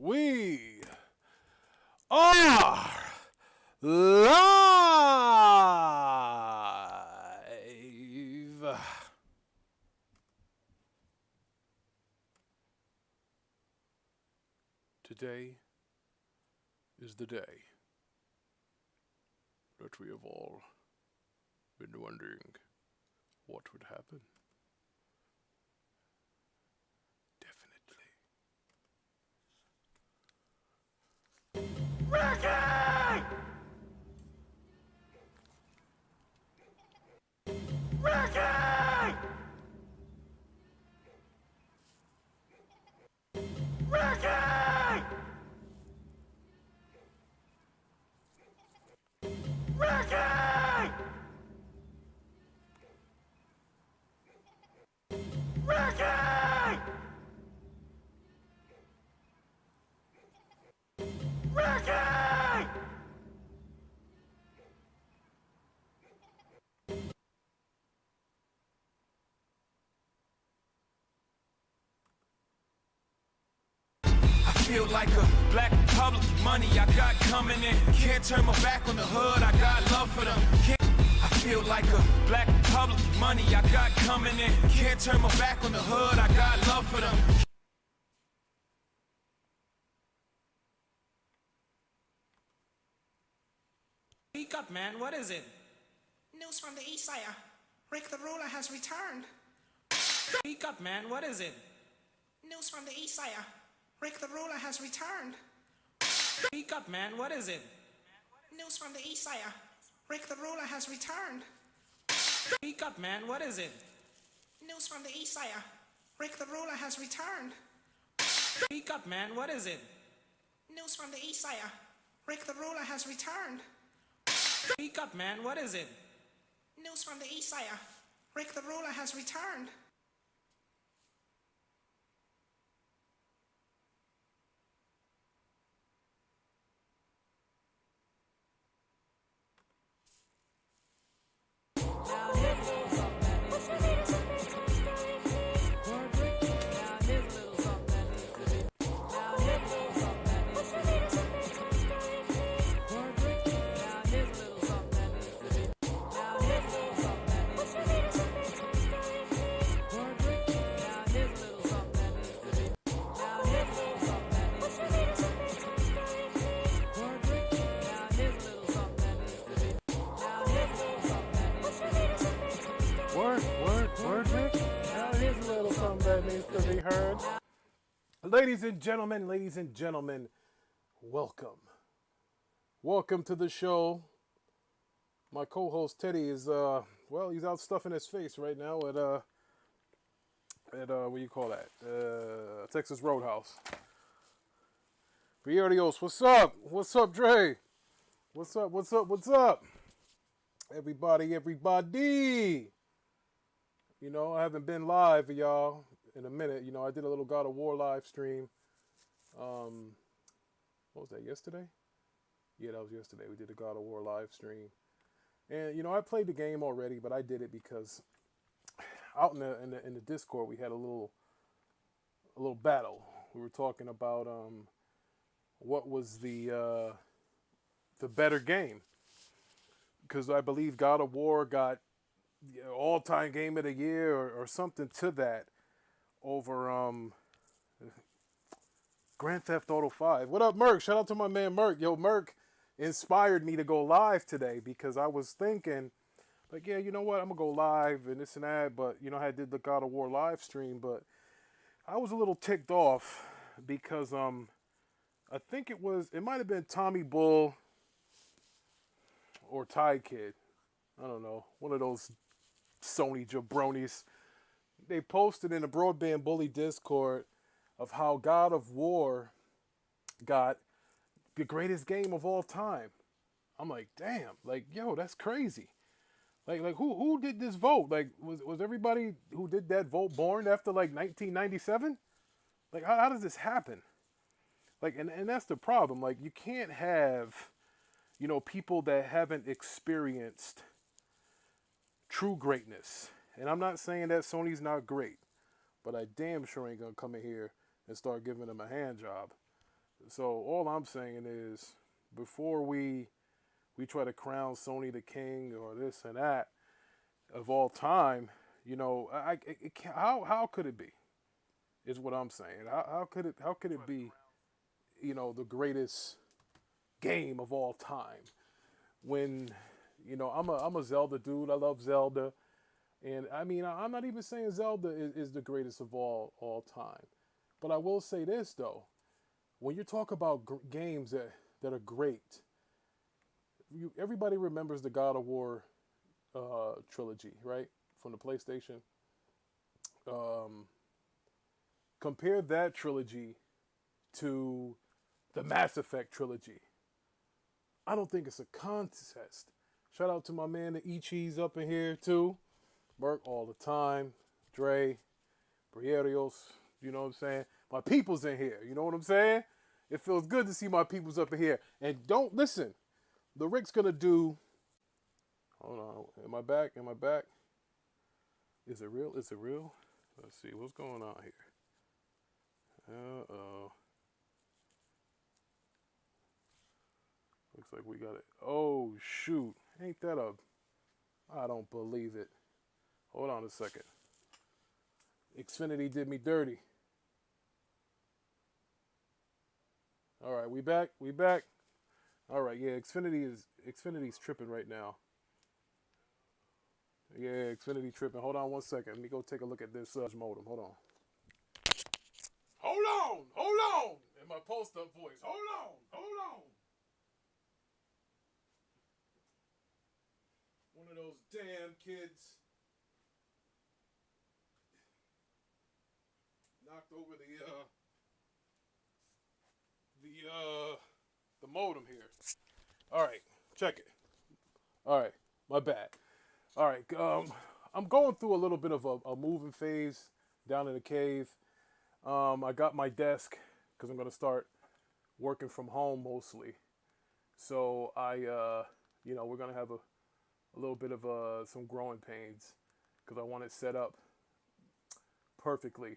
We are live. Today is the day that we have all been wondering what would happen. Definitely. Ricky! Ricky! Ricky! Ricky! Ricky! Ricky! Feel like a black republic, money I got coming in. Can't turn my back on the hood, I got love for them. I feel like a black republic, money I got coming in. Can't turn my back on the hood, I got love for them. Speak up, man. What is it? News from the east side. Rick the ruler has returned. Speak up, man. What is it? News from the east side. Rick the ruler has returned. Speak up, man. What is it? News from the east side. Rick the ruler has returned. Speak up, man. What is it? News from the east side. Rick the ruler has returned. Speak up, man. What is it? News from the east side. Rick the ruler has returned. Speak up, man. What is it? News from the east side. Rick the ruler has returned. Word, Rick. Now here's a little something that needs to be heard. Ladies and gentlemen, welcome. Welcome to the show. My co-host Teddy is, he's out stuffing his face right now at what do you call that? Texas Roadhouse. Vierdios, what's up? What's up, Dre? What's up? Everybody. You know, I haven't been live for y'all in a minute. You know, I did a little God of War live stream. What was that, yesterday? Yeah, that was yesterday. We did a God of War live stream. And, you know, I played the game already, but I did it because out in the Discord, we had a little battle. We were talking about what was the better game. Because I believe God of War got all-time game of the year or something to that over Grand Theft Auto 5. What up, Merc? Shout out to my man Merc. Yo, Merc inspired me to go live today because I was thinking, like, yeah, you know what? I'm going to go live and this and that. But, you know, I did the God of War live stream. But I was a little ticked off because I think it might have been Tommy Bull or Ty Kid. I don't know. One of those Sony jabronis. They posted in the Broadband Bully Discord of how God of War got the greatest game of all time. I'm like, damn, like, yo, that's crazy. Like who did this vote? Like, was everybody who did that vote born after like 1997? Like, how does this happen? Like, and that's the problem. Like, you can't have, you know, people that haven't experienced true greatness. And I'm not saying that Sony's not great, but I damn sure ain't gonna come in here and start giving them a hand job. So all I'm saying is, before we try to crown Sony the king or this and that of all time, how could it be? Is what I'm saying. How could it be? The greatest game of all time when I'm a Zelda dude. I love Zelda, and I mean I'm not even saying Zelda is the greatest of all time, but I will say this though: when you talk about games that are great, everybody remembers the God of War trilogy, right, from the PlayStation. Um, Compare that trilogy to the Mass Effect trilogy. I don't think it's a contest. Shout out to my man, the Ichis up in here too. Work all the time. Dre, Brierios, you know what I'm saying? My people's in here, you know what I'm saying? It feels good to see my people's up in here. And don't listen. The Rick's gonna do. Hold on. Am I back? Am I back? Is it real? Is it real? Let's see. What's going on here? Uh-oh. Looks like we got it. Oh, shoot. Ain't that a... I don't believe it. Hold on a second. Xfinity did me dirty. All right, we back? We back? All right, yeah, Xfinity's tripping right now. Yeah, Xfinity tripping. Hold on one second. Let me go take a look at this modem. Hold on. Hold on! Hold on! In my post-up voice. Hold on! Hold on! One of those damn kids knocked over the modem here. All right, check it. All right, my bad. All right, I'm going through a little bit of a moving phase down in the cave. I got my desk because I'm gonna start working from home mostly. So we're gonna have a little bit of some growing pains because I want it set up perfectly.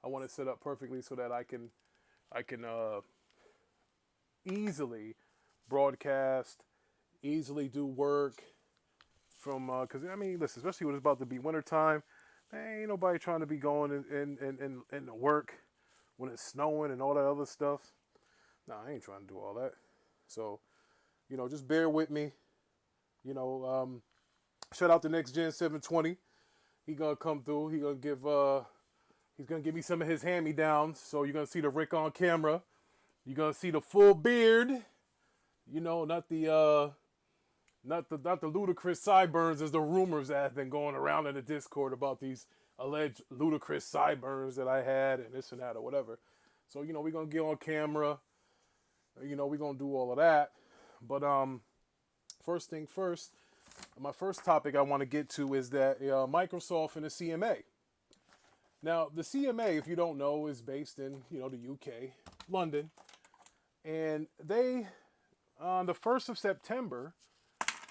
I want it set up perfectly so that I can easily broadcast, easily do work from because I mean, listen, especially when it's about to be wintertime, man, ain't nobody trying to be going in to work when it's snowing and all that other stuff. Nah, I ain't trying to do all that. So, just bear with me. Shout out to Next Gen 720. He gonna come through. He's gonna give me some of his hand-me-downs. So you're gonna see the Rick on camera. You're gonna see the full beard. Not the ludicrous sideburns as the rumors that have been going around in the Discord about these alleged ludicrous sideburns that I had and this and that or whatever. So we're gonna get on camera. We're gonna do all of that. But first thing first, my first topic I want to get to is that Microsoft and the CMA. Now, the CMA, if you don't know, is based in, the UK, London. And they, on the 1st of September,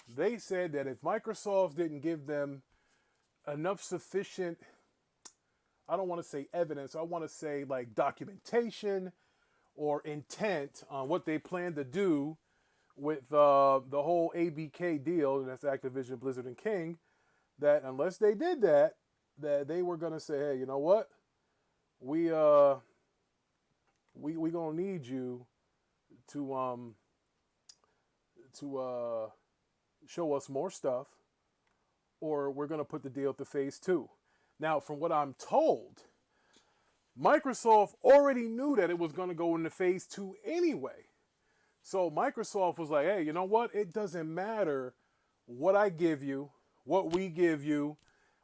they said that if Microsoft didn't give them enough sufficient, I don't want to say evidence, I want to say like documentation or intent on what they plan to do with the whole ABK deal, and that's Activision, Blizzard, and King, that unless they did that they were gonna say, hey, you know what? We gonna need you to show us more stuff, or we're gonna put the deal to phase 2. Now, from what I'm told, Microsoft already knew that it was gonna go into phase 2 anyway. So Microsoft was like, hey, you know what? It doesn't matter what I give you, what we give you,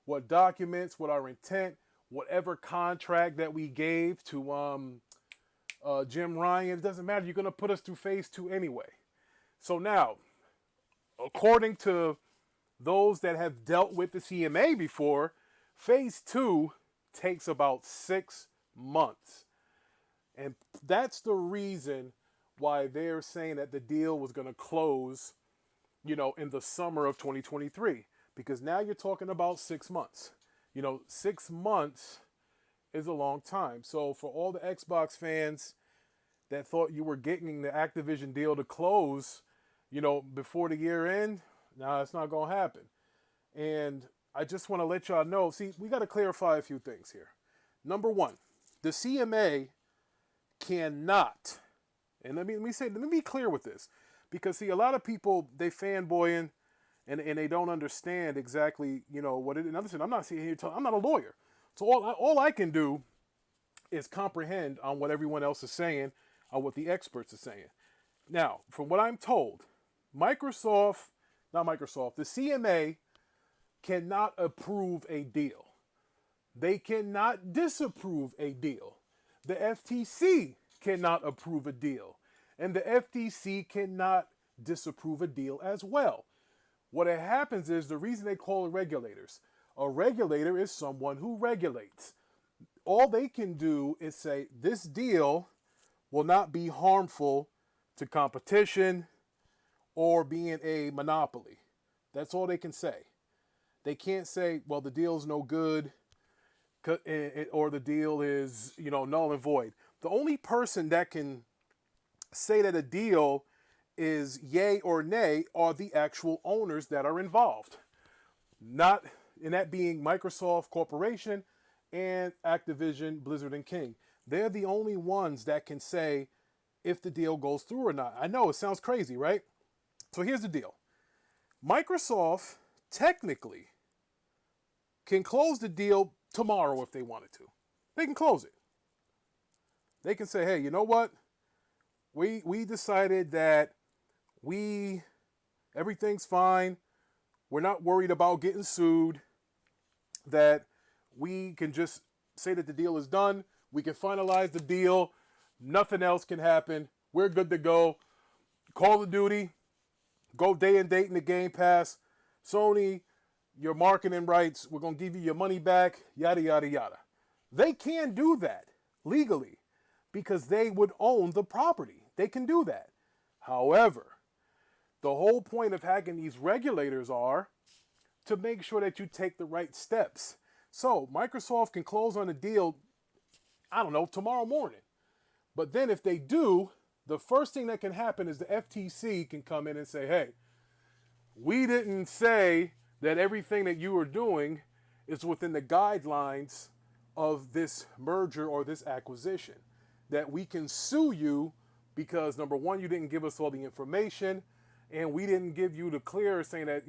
what documents, what our intent, whatever contract that we gave to Jim Ryan. It doesn't matter. You're going to put us through phase 2 anyway. So now, according to those that have dealt with the CMA before, phase 2 takes about 6 months. And that's the reason why they're saying that the deal was going to close, in the summer of 2023. Because now you're talking about 6 months. 6 months is a long time. So for all the Xbox fans that thought you were getting the Activision deal to close, before the year end. Nah, it's not going to happen. And I just want to let y'all know, see, we got to clarify a few things here. Number one, the CMA cannot, and let me be clear with this, because see, a lot of people, they fanboying and they don't understand exactly, what it is. And listen, I'm not sitting here I'm not a lawyer. So all I can do is comprehend on what everyone else is saying, on what the experts are saying. Now, from what I'm told, the CMA cannot approve a deal. They cannot disapprove a deal. The FTC cannot approve a deal. And the FTC cannot disapprove a deal as well. What happens is, the reason they call it regulators. A regulator is someone who regulates. All they can do is say, this deal will not be harmful to competition or being a monopoly. That's all they can say. They can't say, well, the deal's no good, or the deal is, null and void. The only person that can say that a deal is yay or nay are the actual owners that are involved. Not, and that being Microsoft Corporation and Activision, Blizzard, and King. They're the only ones that can say if the deal goes through or not. I know it sounds crazy, right? So here's the deal. Microsoft technically can close the deal tomorrow if they wanted to. They can close it. They can say, hey, you know what? We decided that everything's fine. We're not worried about getting sued. That we can just say that the deal is done. We can finalize the deal. Nothing else can happen. We're good to go. Call of Duty, go day and date in the Game Pass. Sony, your marketing rights, we're going to give you your money back, yada, yada, yada. They can do that legally because they would own the property. They can do that. However, the whole point of having these regulators are to make sure that you take the right steps. So Microsoft can close on a deal, I don't know, tomorrow morning. But then if they do, the first thing that can happen is the FTC can come in and say, hey, we didn't say that everything that you are doing is within the guidelines of this merger or this acquisition. That we can sue you because, number one, you didn't give us all the information, and we didn't give you the clear saying that,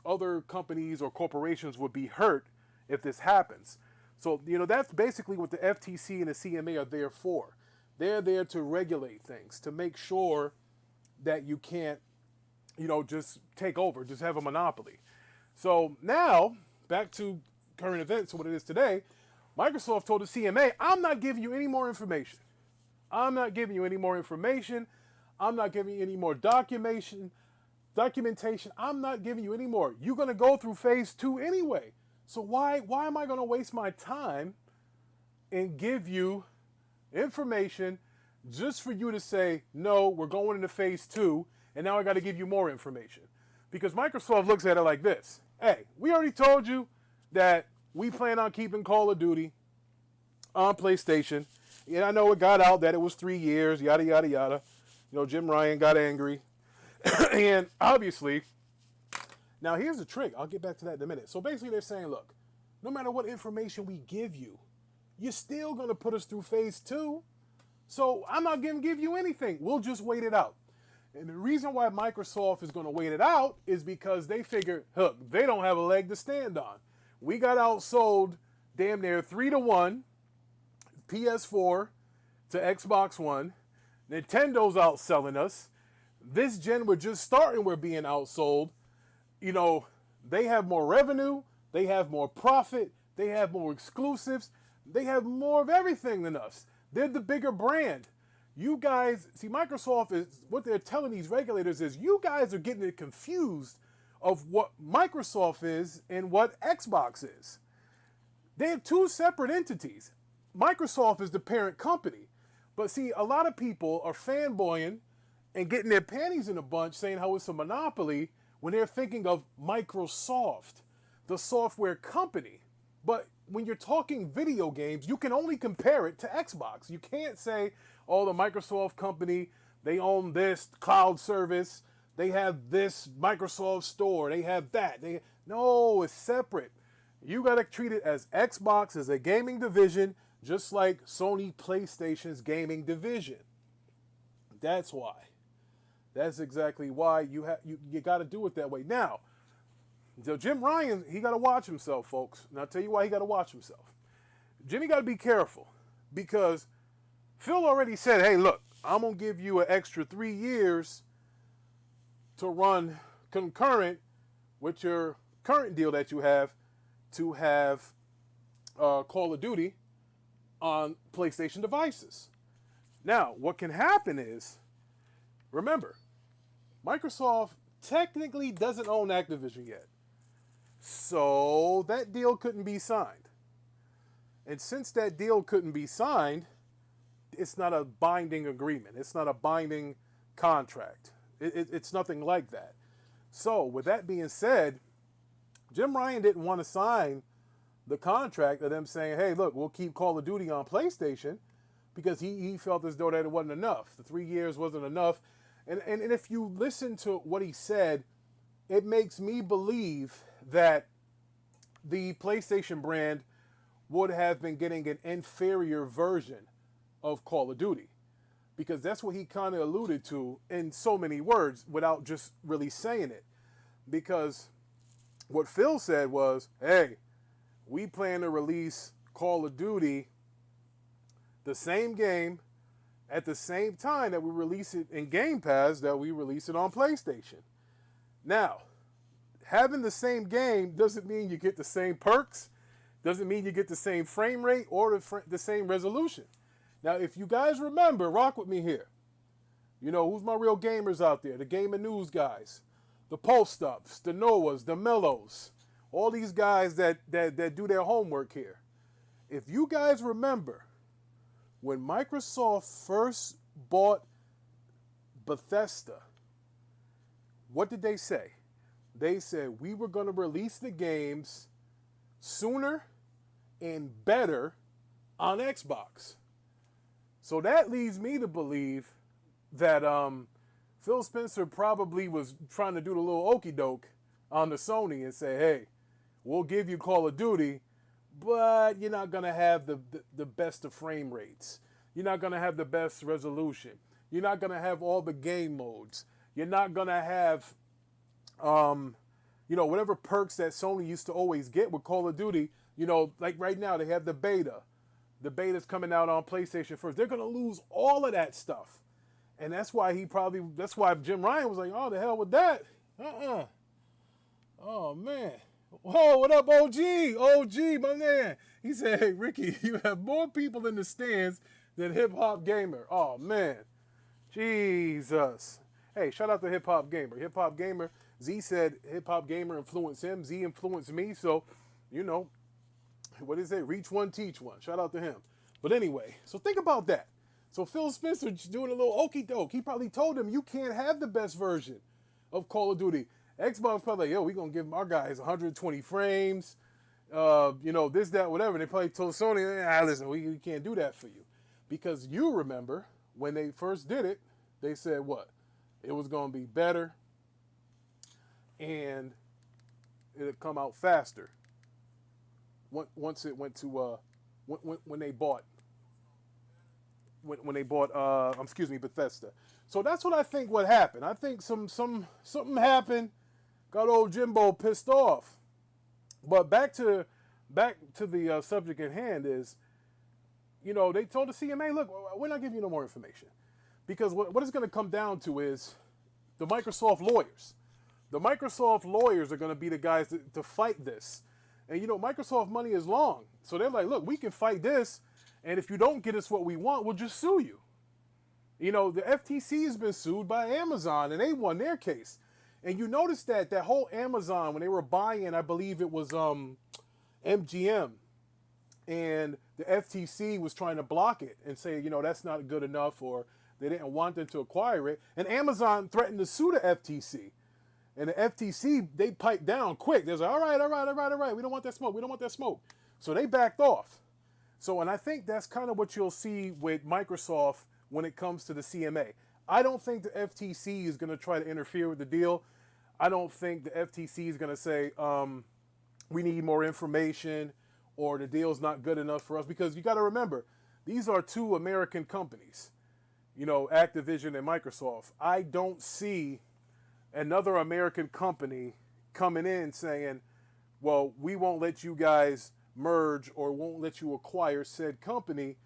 other companies or corporations would be hurt if this happens. So, that's basically what the FTC and the CMA are there for. They're there to regulate things, to make sure that you can't, just take over, just have a monopoly. So now, back to current events, what it is today, Microsoft told the CMA, I'm not giving you any more information. I'm not giving you any more information. I'm not giving you any more documentation. I'm not giving you any more. You're going to go through phase 2 anyway. So why am I going to waste my time and give you information just for you to say, no, we're going into phase 2, and now I got to give you more information? Because Microsoft looks at it like this. Hey, we already told you that we plan on keeping Call of Duty on PlayStation. And I know it got out that it was 3 years, yada, yada, yada. Jim Ryan got angry. And obviously, now here's the trick. I'll get back to that in a minute. So basically they're saying, look, no matter what information we give you, you're still going to put us through phase 2. So I'm not going to give you anything. We'll just wait it out. And the reason why Microsoft is going to wait it out is because they figure, look, they don't have a leg to stand on. We got outsold damn near 3-1, PS4 to Xbox One. Nintendo's outselling us. This gen, we're just starting, we're being outsold. They have more revenue, they have more profit, they have more exclusives, they have more of everything than us. They're the bigger brand. You guys, see, Microsoft is, what they're telling these regulators is, you guys are getting it confused of what Microsoft is and what Xbox is. They have two separate entities. Microsoft is the parent company. But see, a lot of people are fanboying and getting their panties in a bunch saying how it's a monopoly when they're thinking of Microsoft, the software company. But when you're talking video games, you can only compare it to Xbox. You can't say, oh, the Microsoft company, they own this cloud service, they have this Microsoft store, they have that. No, it's separate. You got to treat it as Xbox as a gaming division, just like Sony PlayStation's gaming division. That's why. That's exactly why you got to do it that way. Now, so Jim Ryan, he got to watch himself, folks. And I'll tell you why he got to watch himself. Jimmy got to be careful because Phil already said, hey, look, I'm going to give you an extra 3 years to run concurrent with your current deal that you have to have Call of Duty on PlayStation devices. Now, what can happen is, remember, Microsoft technically doesn't own Activision yet. So that deal couldn't be signed. And since that deal couldn't be signed, it's not a binding agreement. It's not a binding contract. It's nothing like that. So with that being said, Jim Ryan didn't want to sign the contract of them saying, hey, look, we'll keep Call of Duty on PlayStation because he felt as though that it wasn't enough. The 3 years wasn't enough. And if you listen to what he said, it makes me believe that the PlayStation brand would have been getting an inferior version of Call of Duty. Because that's what he kind of alluded to in so many words without just really saying it. Because what Phil said was, hey, we plan to release Call of Duty, the same game, at the same time that we release it in Game Pass, that we release it on PlayStation. Now, having the same game doesn't mean you get the same perks, doesn't mean you get the same frame rate or the same resolution. Now, if you guys remember, rock with me here. You know, who's my real gamers out there? The Game and News guys, the Post Ups, the Noahs, the Mellows, all these guys that do their homework here. If you guys remember, when Microsoft first bought Bethesda, what did they say? They said we were going to release the games sooner and better on Xbox. So that leads me to believe that Phil Spencer probably was trying to do the little okey doke on the Sony and say, hey, we'll give you Call of Duty, but you're not going to have the best of frame rates. You're not going to have the best resolution. You're not going to have all the game modes. You're not going to have, whatever perks that Sony used to always get with Call of Duty. You know, like right now they have the beta. The beta's coming out on PlayStation first. They're going to lose all of that stuff. And that's why that's why Jim Ryan was like, oh, the hell with that. Oh, man. Whoa, what up, OG? OG, my man. He said, hey, Ricky, you have more people in the stands than Hip Hop Gamer. Oh, man. Jesus. Hey, shout out to Hip Hop Gamer. Hip Hop Gamer, Z said Hip Hop Gamer influenced him. Z influenced me. So, you know, what is it? Reach one, teach one. Shout out to him. But anyway, so think about that. So Phil Spencer just doing a little okey doke. He probably told him you can't have the best version of Call of Duty. Xbox probably like, yo, we're going to give our guys 120 frames, this, that, whatever. And they probably told Sony, listen, we can't do that for you. Because you remember, when they first did it, they said what? It was going to be better and it would come out faster once it went to, when they bought Bethesda. So that's what I think what happened. I think something happened. Got old Jimbo pissed off. But back to the subject at hand is, they told the CMA, look, we're not giving you no more information. Because what it's going to come down to is the Microsoft lawyers. The Microsoft lawyers are going to be the guys to fight this. And, Microsoft money is long. So they're like, look, we can fight this. And if you don't get us what we want, we'll just sue you. The FTC has been sued by Amazon, and they won their case. And you notice that whole Amazon, when they were buying, I believe it was MGM, and the FTC was trying to block it and say, that's not good enough, or they didn't want them to acquire it. And Amazon threatened to sue the FTC. And the FTC, they piped down quick. They're like, all right. We don't want that smoke. So they backed off. So, and I think that's kind of what you'll see with Microsoft when it comes to the CMA. I don't think the FTC is going to try to interfere with the deal. I don't think the FTC is going to say, we need more information or the deal's not good enough for us. Because you got to remember, these are two American companies, you know, Activision and Microsoft. I don't see another American company coming in saying, well, we won't let you guys merge or won't let you acquire said company,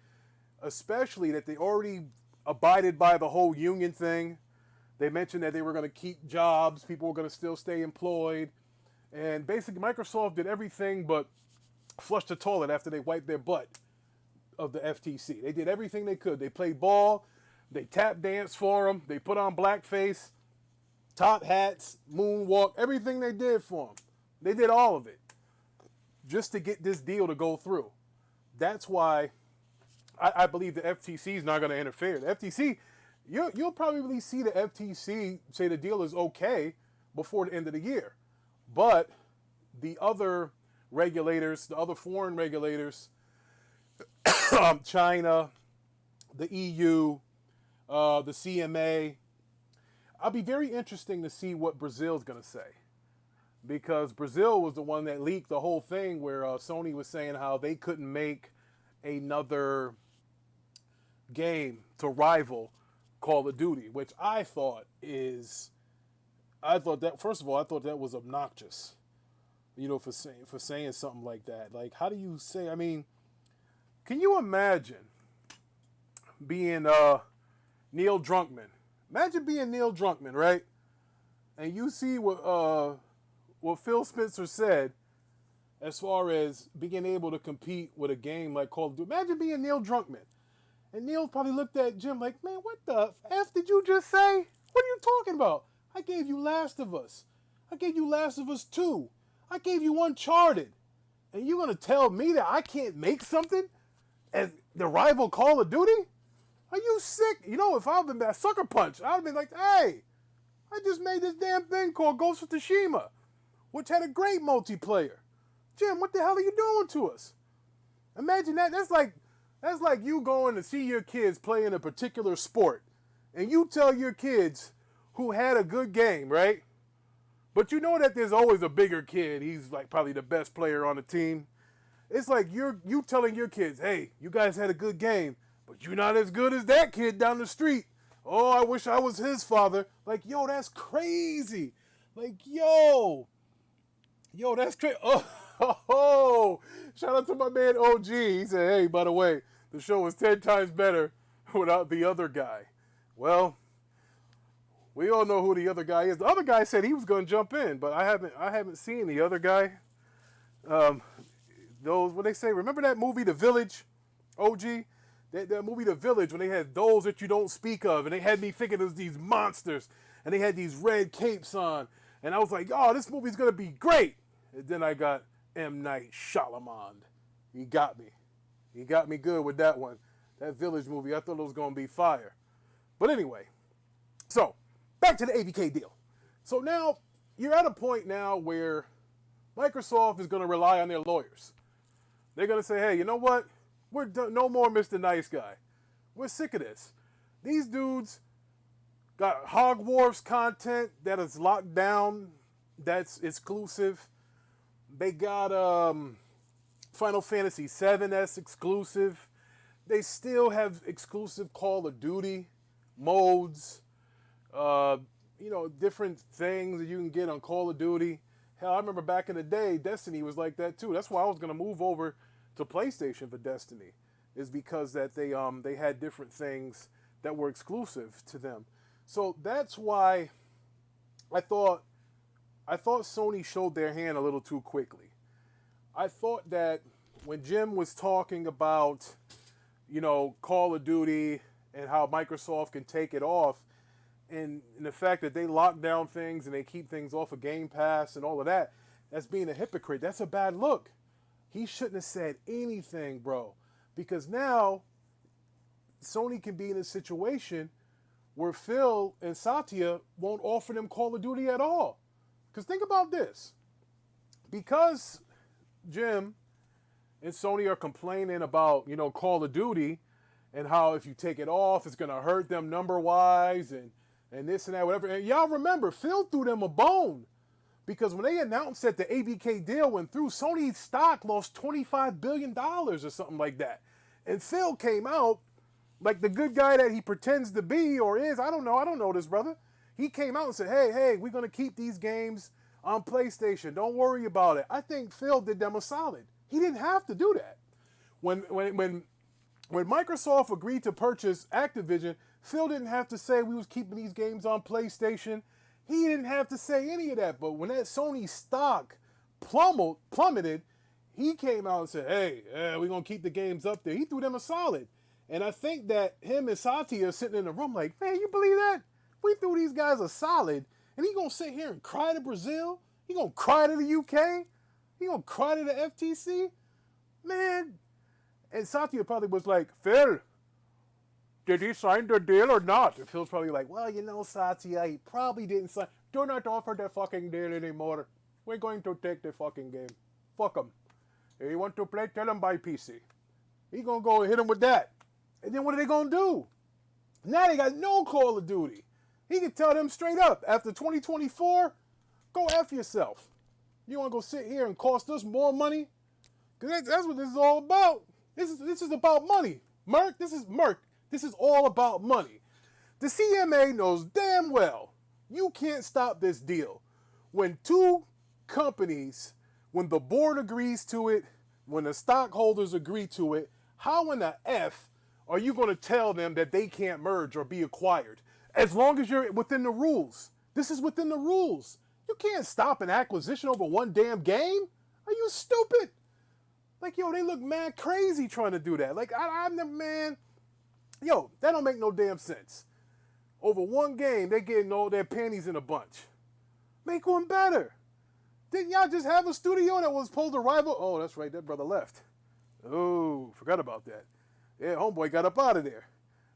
especially that they already abided by the whole union thing. They mentioned that they were going to keep jobs, people were going to still stay employed, and basically Microsoft did everything but flush the toilet after they wiped their butt of the FTC. They did everything they could. They played ball, they tap danced for them, they put on blackface, top hats, moonwalk, everything they did for them. They did all of it just to get this deal to go through. That's why I believe the FTC is not going to interfere. The FTC, you'll probably see the FTC say the deal is okay before the end of the year. But the other regulators, the other foreign regulators, China, the EU, the CMA, I'll be very interesting to see what Brazil's going to say. Because Brazil was the one that leaked the whole thing where Sony was saying how they couldn't make another game to rival Call of Duty, which I thought that, first of all, I thought that was obnoxious, you know, for saying something like that. Like, how do you say, I mean, can you imagine being Neil Druckmann? Imagine being Neil Druckmann, right? And you see what Phil Spencer said as far as being able to compete with a game like Call of Duty. Imagine being Neil Druckmann. And Neil probably looked at Jim like, man, what the F did you just say? What are you talking about? I gave you Last of Us. I gave you Last of Us 2. I gave you Uncharted. And you're going to tell me that I can't make something as the rival Call of Duty? Are you sick? You know, if I'd been that sucker punch, I'd have been like, hey, I just made this damn thing called Ghost of Tsushima, which had a great multiplayer. Jim, what the hell are you doing to us? Imagine that. That's like you going to see your kids play in a particular sport, and you tell your kids who had a good game, right? But you know that there's always a bigger kid. He's like probably the best player on the team. It's like you telling your kids, hey, you guys had a good game, but you're not as good as that kid down the street. Oh, I wish I was his father. Like, yo, that's crazy. Like, yo, that's crazy. Oh, shout out to my man OG. He said, hey, by the way, the show was 10 times better without the other guy. Well, we all know who the other guy is. The other guy said he was going to jump in, but I haven't seen the other guy. What they say, remember that movie, The Village, OG? That movie, The Village, when they had those that you don't speak of, and they had me thinking it was these monsters, and they had these red capes on, and I was like, oh, this movie's going to be great. And then I got M. Night Shyamalan. He got me. He got me good with that one. That Village movie, I thought it was going to be fire. But anyway, so back to the ABK deal. So now you're at a point now where Microsoft is going to rely on their lawyers. They're going to say, hey, you know what? We're no more Mr. Nice Guy. We're sick of this. These dudes got Hogwarts content that is locked down, that's exclusive. They got Final Fantasy VII that's exclusive. They still have exclusive Call of Duty modes, different things that you can get on Call of Duty. Hell, I remember back in the day, Destiny was like that too. That's why I was going to move over to PlayStation for Destiny, is because that they had different things that were exclusive to them. So that's why I thought Sony showed their hand a little too quickly. I thought that when Jim was talking about, Call of Duty and how Microsoft can take it off, and the fact that they lock down things and they keep things off of Game Pass and all of that, that's being a hypocrite. That's a bad look. He shouldn't have said anything, bro. Because now Sony can be in a situation where Phil and Satya won't offer them Call of Duty at all. Because think about this. Because Jim and Sony are complaining about, Call of Duty and how if you take it off, it's going to hurt them number-wise and this and that, whatever. And y'all remember, Phil threw them a bone because when they announced that the ABK deal went through, Sony's stock lost $25 billion or something like that. And Phil came out like the good guy that he pretends to be or is. I don't know this, brother. He came out and said, hey, we're going to keep these games on PlayStation. Don't worry about it. I think Phil did them a solid. He didn't have to do that. When Microsoft agreed to purchase Activision, Phil didn't have to say we was keeping these games on PlayStation. He didn't have to say any of that. But when that Sony stock plummeted, he came out and said, hey, we're going to keep the games up there. He threw them a solid. And I think that him and Satya are sitting in the room like, man, you believe that? We threw these guys a solid, and he going to sit here and cry to Brazil? He going to cry to the UK? He going to cry to the FTC? Man. And Satya probably was like, Phil, did he sign the deal or not? And Phil's probably like, well, Satya, he probably didn't sign. Do not offer that fucking deal anymore. We're going to take the fucking game. Fuck him. If you want to play, tell him buy PC. He going to go and hit him with that. And then what are they going to do? Now they got no Call of Duty. He can tell them straight up, after 2024, go F yourself. You want to go sit here and cost us more money? Because that's what this is all about. This is about money. Merc, this is all about money. The CMA knows damn well you can't stop this deal. When two companies, when the board agrees to it, when the stockholders agree to it, how in the F are you going to tell them that they can't merge or be acquired? As long as you're within the rules. This is within the rules. You can't stop an acquisition over one damn game. Are you stupid? Like, yo, they look mad crazy trying to do that. Like, I'm the man. Yo, that don't make no damn sense. Over one game, they getting all their panties in a bunch. Make one better. Didn't y'all just have a studio that was supposed to rival? Oh, that's right, that brother left. Oh, forgot about that. Yeah, homeboy got up out of there.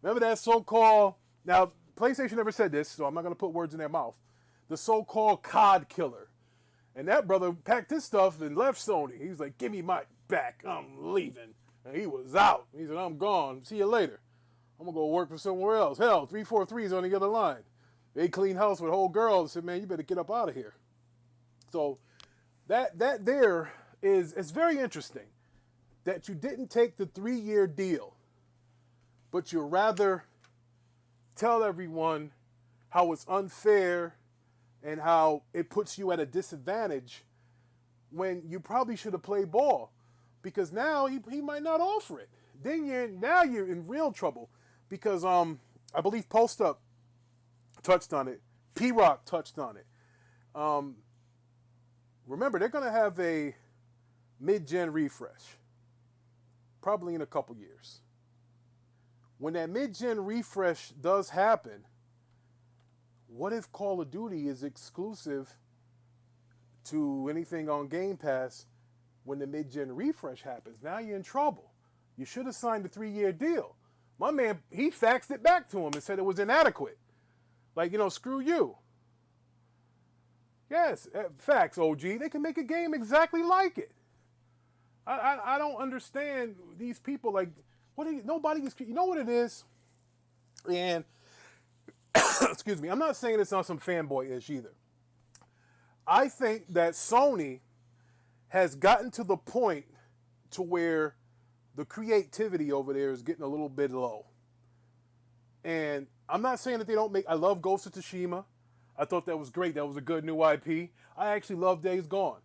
Remember that so-called, now, PlayStation never said this, so I'm not going to put words in their mouth. The so-called COD killer. And that brother packed his stuff and left Sony. He was like, give me my back. I'm leaving. And he was out. He said, I'm gone. See you later. I'm going to go work for somewhere else. Hell, 343 is on the other line. They clean house with whole girls. Said, man, you better get up out of here. So that there is, it's very interesting that you didn't take the 3-year deal, but you rather tell everyone how it's unfair and how it puts you at a disadvantage when you probably should have played ball, because now he might not offer it. Then you're in real trouble, because I believe Post Up touched on it, P-Rock touched on it. Remember, they're going to have a mid-gen refresh, probably in a couple years. When that mid-gen refresh does happen, what if Call of Duty is exclusive to anything on Game Pass when the mid-gen refresh happens? Now you're in trouble. You should have signed a 3-year deal. My man, he faxed it back to him and said it was inadequate. Like, screw you. Yes, facts, OG. They can make a game exactly like it. I don't understand these people. Like, nobody is, you know what it is? And, excuse me, I'm not saying this on some fanboy-ish either. I think that Sony has gotten to the point to where the creativity over there is getting a little bit low. And I'm not saying that they don't make, I love Ghost of Tsushima. I thought that was great. That was a good new IP. I actually love Days Gone.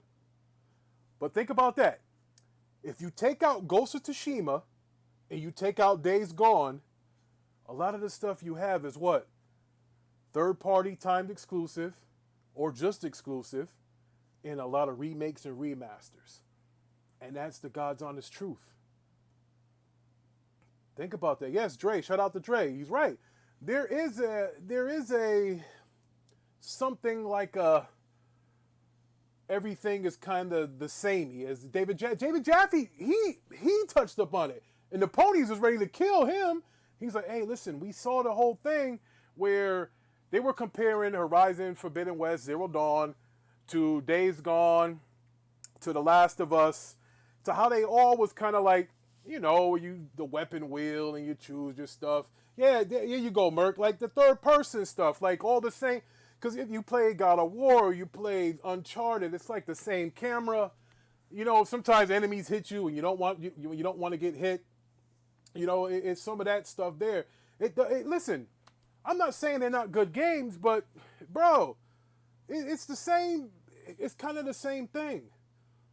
But think about that. If you take out Ghost of Tsushima and you take out Days Gone, a lot of the stuff you have is what? Third-party timed exclusive or just exclusive, and a lot of remakes and remasters. And that's the God's honest truth. Think about that. Yes, Dre. Shout out to Dre. He's right. There is a something like everything is kind of the same. As David Jaffe, he touched up on it, and the ponies was ready to kill him. He's like, hey, listen, we saw the whole thing where they were comparing Horizon Forbidden West, Zero Dawn, to Days Gone, to The Last of Us, to how they all was kind of like, you know, the weapon wheel and you choose your stuff. Yeah, here you go, Merc. Like the third person stuff, like all the same. Because if you play God of War or you play Uncharted, it's like the same camera. You know, sometimes enemies hit you and you don't want to get hit. You know, it's some of that stuff there. Listen, I'm not saying they're not good games, but bro, it's the same. It's kind of the same thing.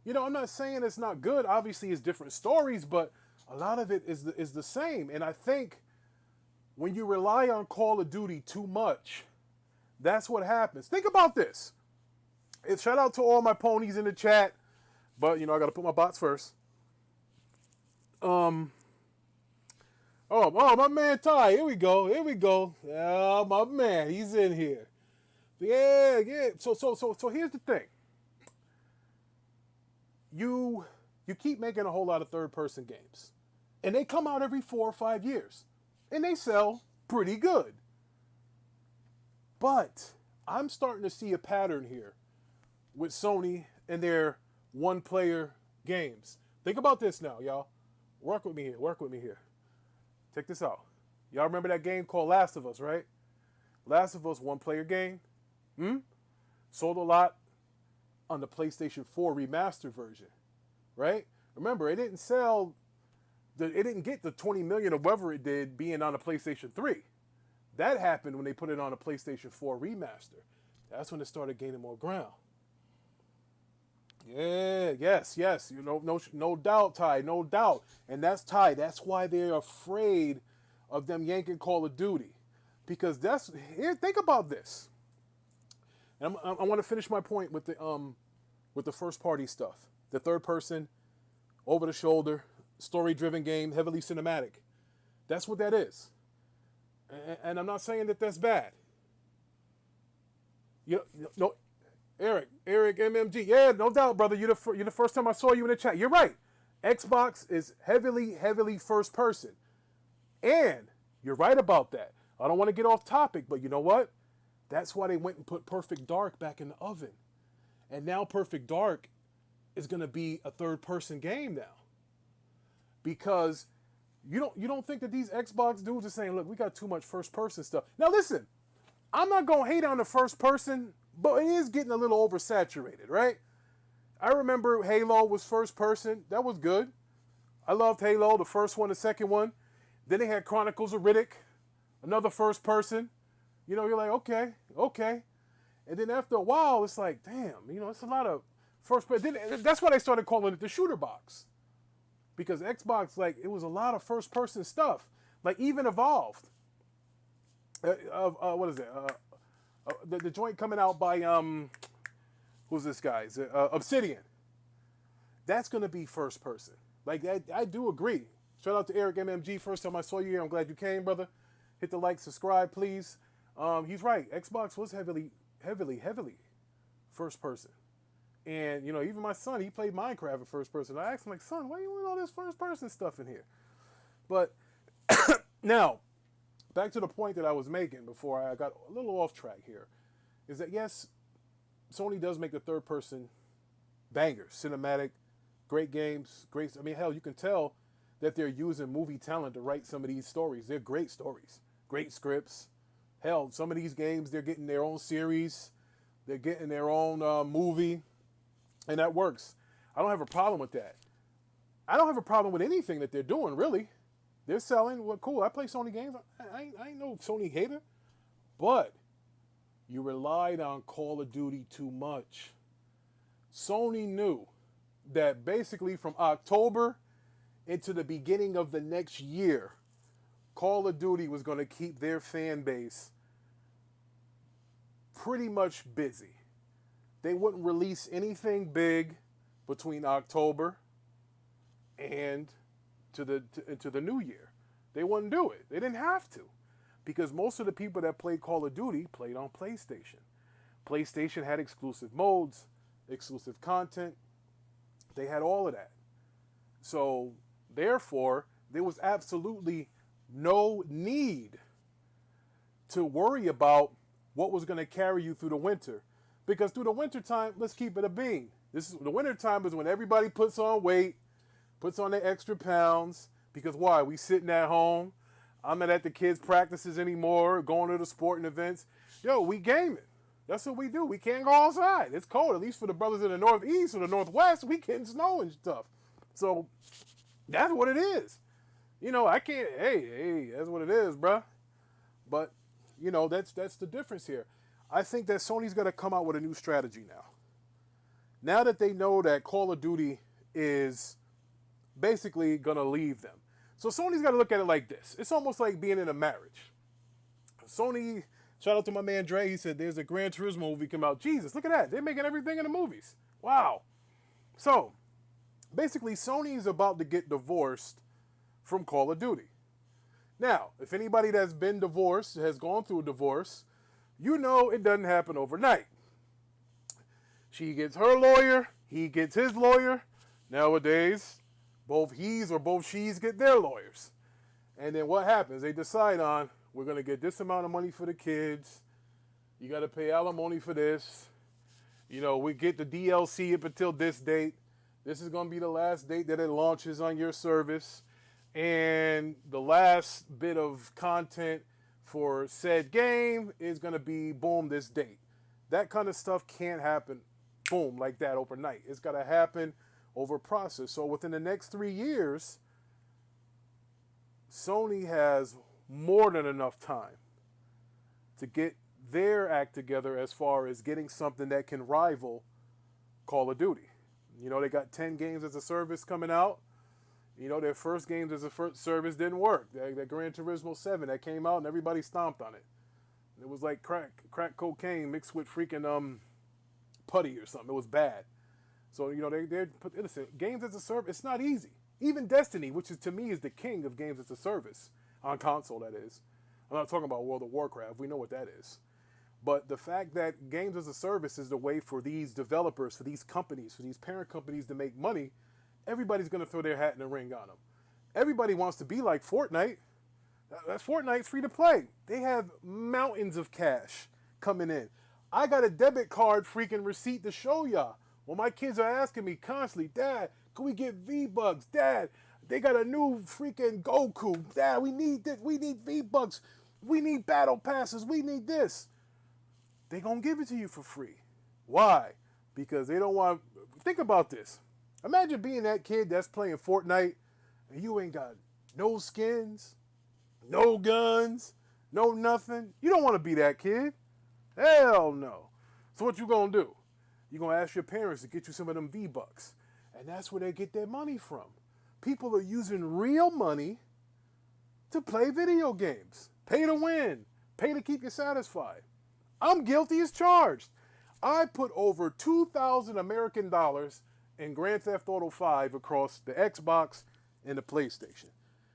You know, I'm not saying it's not good. Obviously, it's different stories, but a lot of it is the same. And I think when you rely on Call of Duty too much, that's what happens. Think about this. Shout out to all my ponies in the chat, but you know I got to put my bots first. Oh, my man Ty. Here we go. Oh, my man, he's in here. Yeah. So here's the thing. You keep making a whole lot of third-person games, and they come out every 4 or 5 years, and they sell pretty good. But I'm starting to see a pattern here with Sony and their one-player games. Think about this now, y'all. Work with me here. Check this out. Y'all remember that game called Last of Us, right? Last of Us, one-player game. Sold a lot on the PlayStation 4 remastered version, right? Remember, it didn't get the 20 million or whatever it did being on the PlayStation 3. That happened when they put it on a PlayStation 4 remaster. That's when it started gaining more ground. Yeah, yes. You know, no doubt, Ty, no doubt. And that's Ty. That's why they're afraid of them yanking Call of Duty, because think about this. And I want to finish my point with the first party stuff, the third person, over the shoulder, story driven game, heavily cinematic. That's what that is. And I'm not saying that that's bad. No, Eric MMG, yeah, no doubt, brother. You're the first time I saw you in the chat. You're right. Xbox is heavily first person, and you're right about that. I don't want to get off topic, but you know what? That's why they went and put Perfect Dark back in the oven, and now Perfect Dark is going to be a third person game now, because you don't think that these Xbox dudes are saying, look, we got too much first person stuff. Now listen, I'm not going to hate on the first person, but it is getting a little oversaturated, right? I remember Halo was first person. That was good. I loved Halo, the first one, the second one. Then they had Chronicles of Riddick, another first person. You know, you're like, okay. And then after a while, it's like, damn, you know, it's a lot of first person. That's why they started calling it the shooter box. Because Xbox, like, it was a lot of first person stuff. Like, even Evolved. What is it? The joint coming out by, who's this guy? Obsidian. That's going to be first person. Like, I do agree. Shout out to Eric MMG. First time I saw you here. I'm glad you came, brother. Hit the like, subscribe, please. He's right. Xbox was heavily first person. And, you know, even my son, he played Minecraft in first person. I asked him, like, son, why you want all this first person stuff in here? But now, back to the point that I was making before I got a little off track here, is that, yes, Sony does make the third person bangers, cinematic, great games, great. I mean, hell, you can tell that they're using movie talent to write some of these stories. They're great stories, great scripts. Hell, some of these games, they're getting their own series. They're getting their own movie. And that works. I don't have a problem with that. I don't have a problem with anything that they're doing, really. They're selling. Well, cool. I play Sony games. I ain't no Sony hater. But you relied on Call of Duty too much. Sony knew that basically from October into the beginning of the next year, Call of Duty was going to keep their fan base pretty much busy. They wouldn't release anything big between October and to the new year. They wouldn't do it. They didn't have to, because most of the people that played Call of Duty played on PlayStation. PlayStation had exclusive modes, exclusive content. They had all of that. So therefore, there was absolutely no need to worry about what was going to carry you through the winter. Because through the winter time, let's keep it a bean. The winter time is when everybody puts on weight. puts on their extra pounds, because why? We sitting at home. I'm not at the kids' practices anymore, going to the sporting events. Yo, we gaming. That's what we do. We can't go outside. It's cold, at least for the brothers in the Northeast or the Northwest. We getting snow and stuff. So that's what it is. You know, I can't, hey, that's what it is, bruh. But, you know, that's the difference here. I think that Sony's got to come out with a new strategy now. Now that they know that Call of Duty is basically going to leave them. So Sony's got to look at it like this. It's almost like being in a marriage. Sony, shout out to my man Dre, he said there's a Gran Turismo movie come out. Jesus, look at that. They're making everything in the movies. Wow. So, basically, Sony is about to get divorced from Call of Duty. Now, if anybody that's been divorced, has gone through a divorce, you know it doesn't happen overnight. She gets her lawyer, he gets his lawyer. Nowadays, both he's or both she's get their lawyers. And then what happens? They decide on, we're going to get this amount of money for the kids. You got to pay alimony for this. You know, we get the DLC up until this date. This is going to be the last date that it launches on your service. And the last bit of content for said game is going to be, boom, this date. That kind of stuff can't happen, boom, like that overnight. It's got to happen over a process. So within the next 3 years, Sony has more than enough time to get their act together as far as getting something that can rival Call of Duty. You know, they got 10 games as a service coming out. You know, their first games as a first service didn't work. That Gran Turismo 7 that came out and everybody stomped on it. It was like crack cocaine mixed with freaking putty or something. It was bad. So, you know, listen, games as a service, it's not easy. Even Destiny, which is to me is the king of games as a service, on console that is. I'm not talking about World of Warcraft. We know what that is. But the fact that games as a service is the way for these developers, for these companies, for these parent companies to make money, everybody's going to throw their hat in the ring on them. Everybody wants to be like Fortnite. That's Fortnite's free to play. They have mountains of cash coming in. I got a debit card freaking receipt to show y'all. Well, my kids are asking me constantly, Dad, can we get V-Bucks? Dad, they got a new freaking Goku. Dad, we need this. We need V-Bucks. We need battle passes. We need this. They gonna give it to you for free. Why? Because they don't want. Think about this. Imagine being that kid that's playing Fortnite and you ain't got no skins, no guns, no nothing. You don't want to be that kid. Hell no. So what you gonna do? You're gonna ask your parents to get you some of them V-Bucks. And that's where they get their money from. People are using real money to play video games. Pay to win. Pay to keep you satisfied. I'm guilty as charged. I put over 2,000 American dollars in Grand Theft Auto 5 across the Xbox and the PlayStation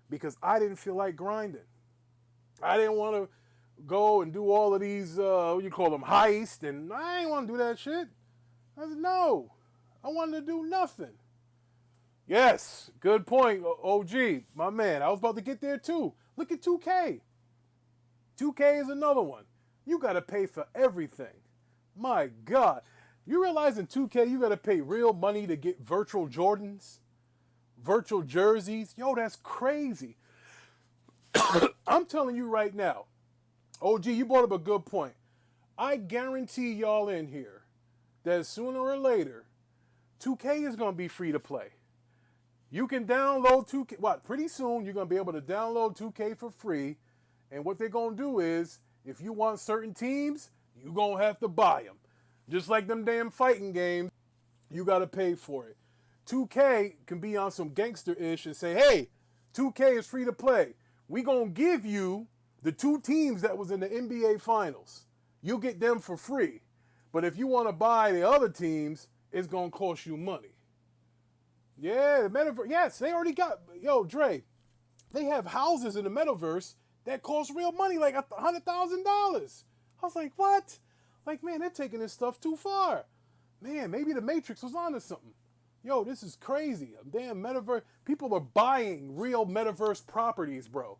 because I didn't feel like grinding. I didn't want to go and do all of these, what you call them, heists, and I didn't want to do that shit. I said, no, I wanted to do nothing. Yes, good point, OG, my man. I was about to get there too. Look at 2K. 2K is another one. You got to pay for everything. My God. You realize in 2K you got to pay real money to get virtual Jordans? Virtual jerseys? Yo, that's crazy. I'm telling you right now. OG, you brought up a good point. I guarantee y'all in here that sooner or later, 2K is going to be free to play. You can download 2K. Pretty soon you're going to be able to download 2K for free. And what they're going to do is, if you want certain teams, you're going to have to buy them. Just like them damn fighting games, you got to pay for it. 2K can be on some gangster-ish and say, hey, 2K is free to play. We going to give you the two teams that was in the NBA Finals. You'll get them for free. But if you want to buy the other teams, it's going to cost you money. Yeah, the metaverse. Yes, they already got, Dre, they have houses in the metaverse that cost real money, like $100,000. I was like, what? Like, man, they're taking this stuff too far. Man, maybe the Matrix was onto something. Yo, this is crazy. A damn metaverse. People are buying real metaverse properties, bro.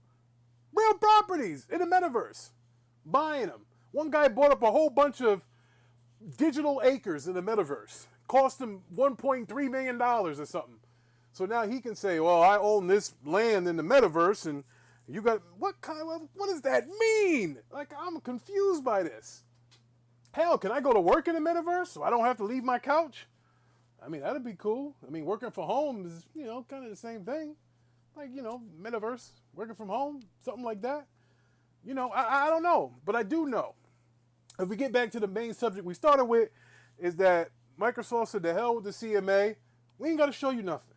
Real properties in the metaverse. Buying them. One guy bought up a whole bunch of digital acres in the metaverse. Cost him $1.3 million or something. So now he can say, well, I own this land in the metaverse, and you got, what does that mean? Like, I'm confused by this. Hell, can I go to work in the metaverse so I don't have to leave my couch? I mean, that'd be cool. I mean, working from home is, kind of the same thing. Like, metaverse, working from home, something like that. I don't know, but I do know. If we get back to the main subject we started with, is that Microsoft said, the hell with the CMA. We ain't got to show you nothing.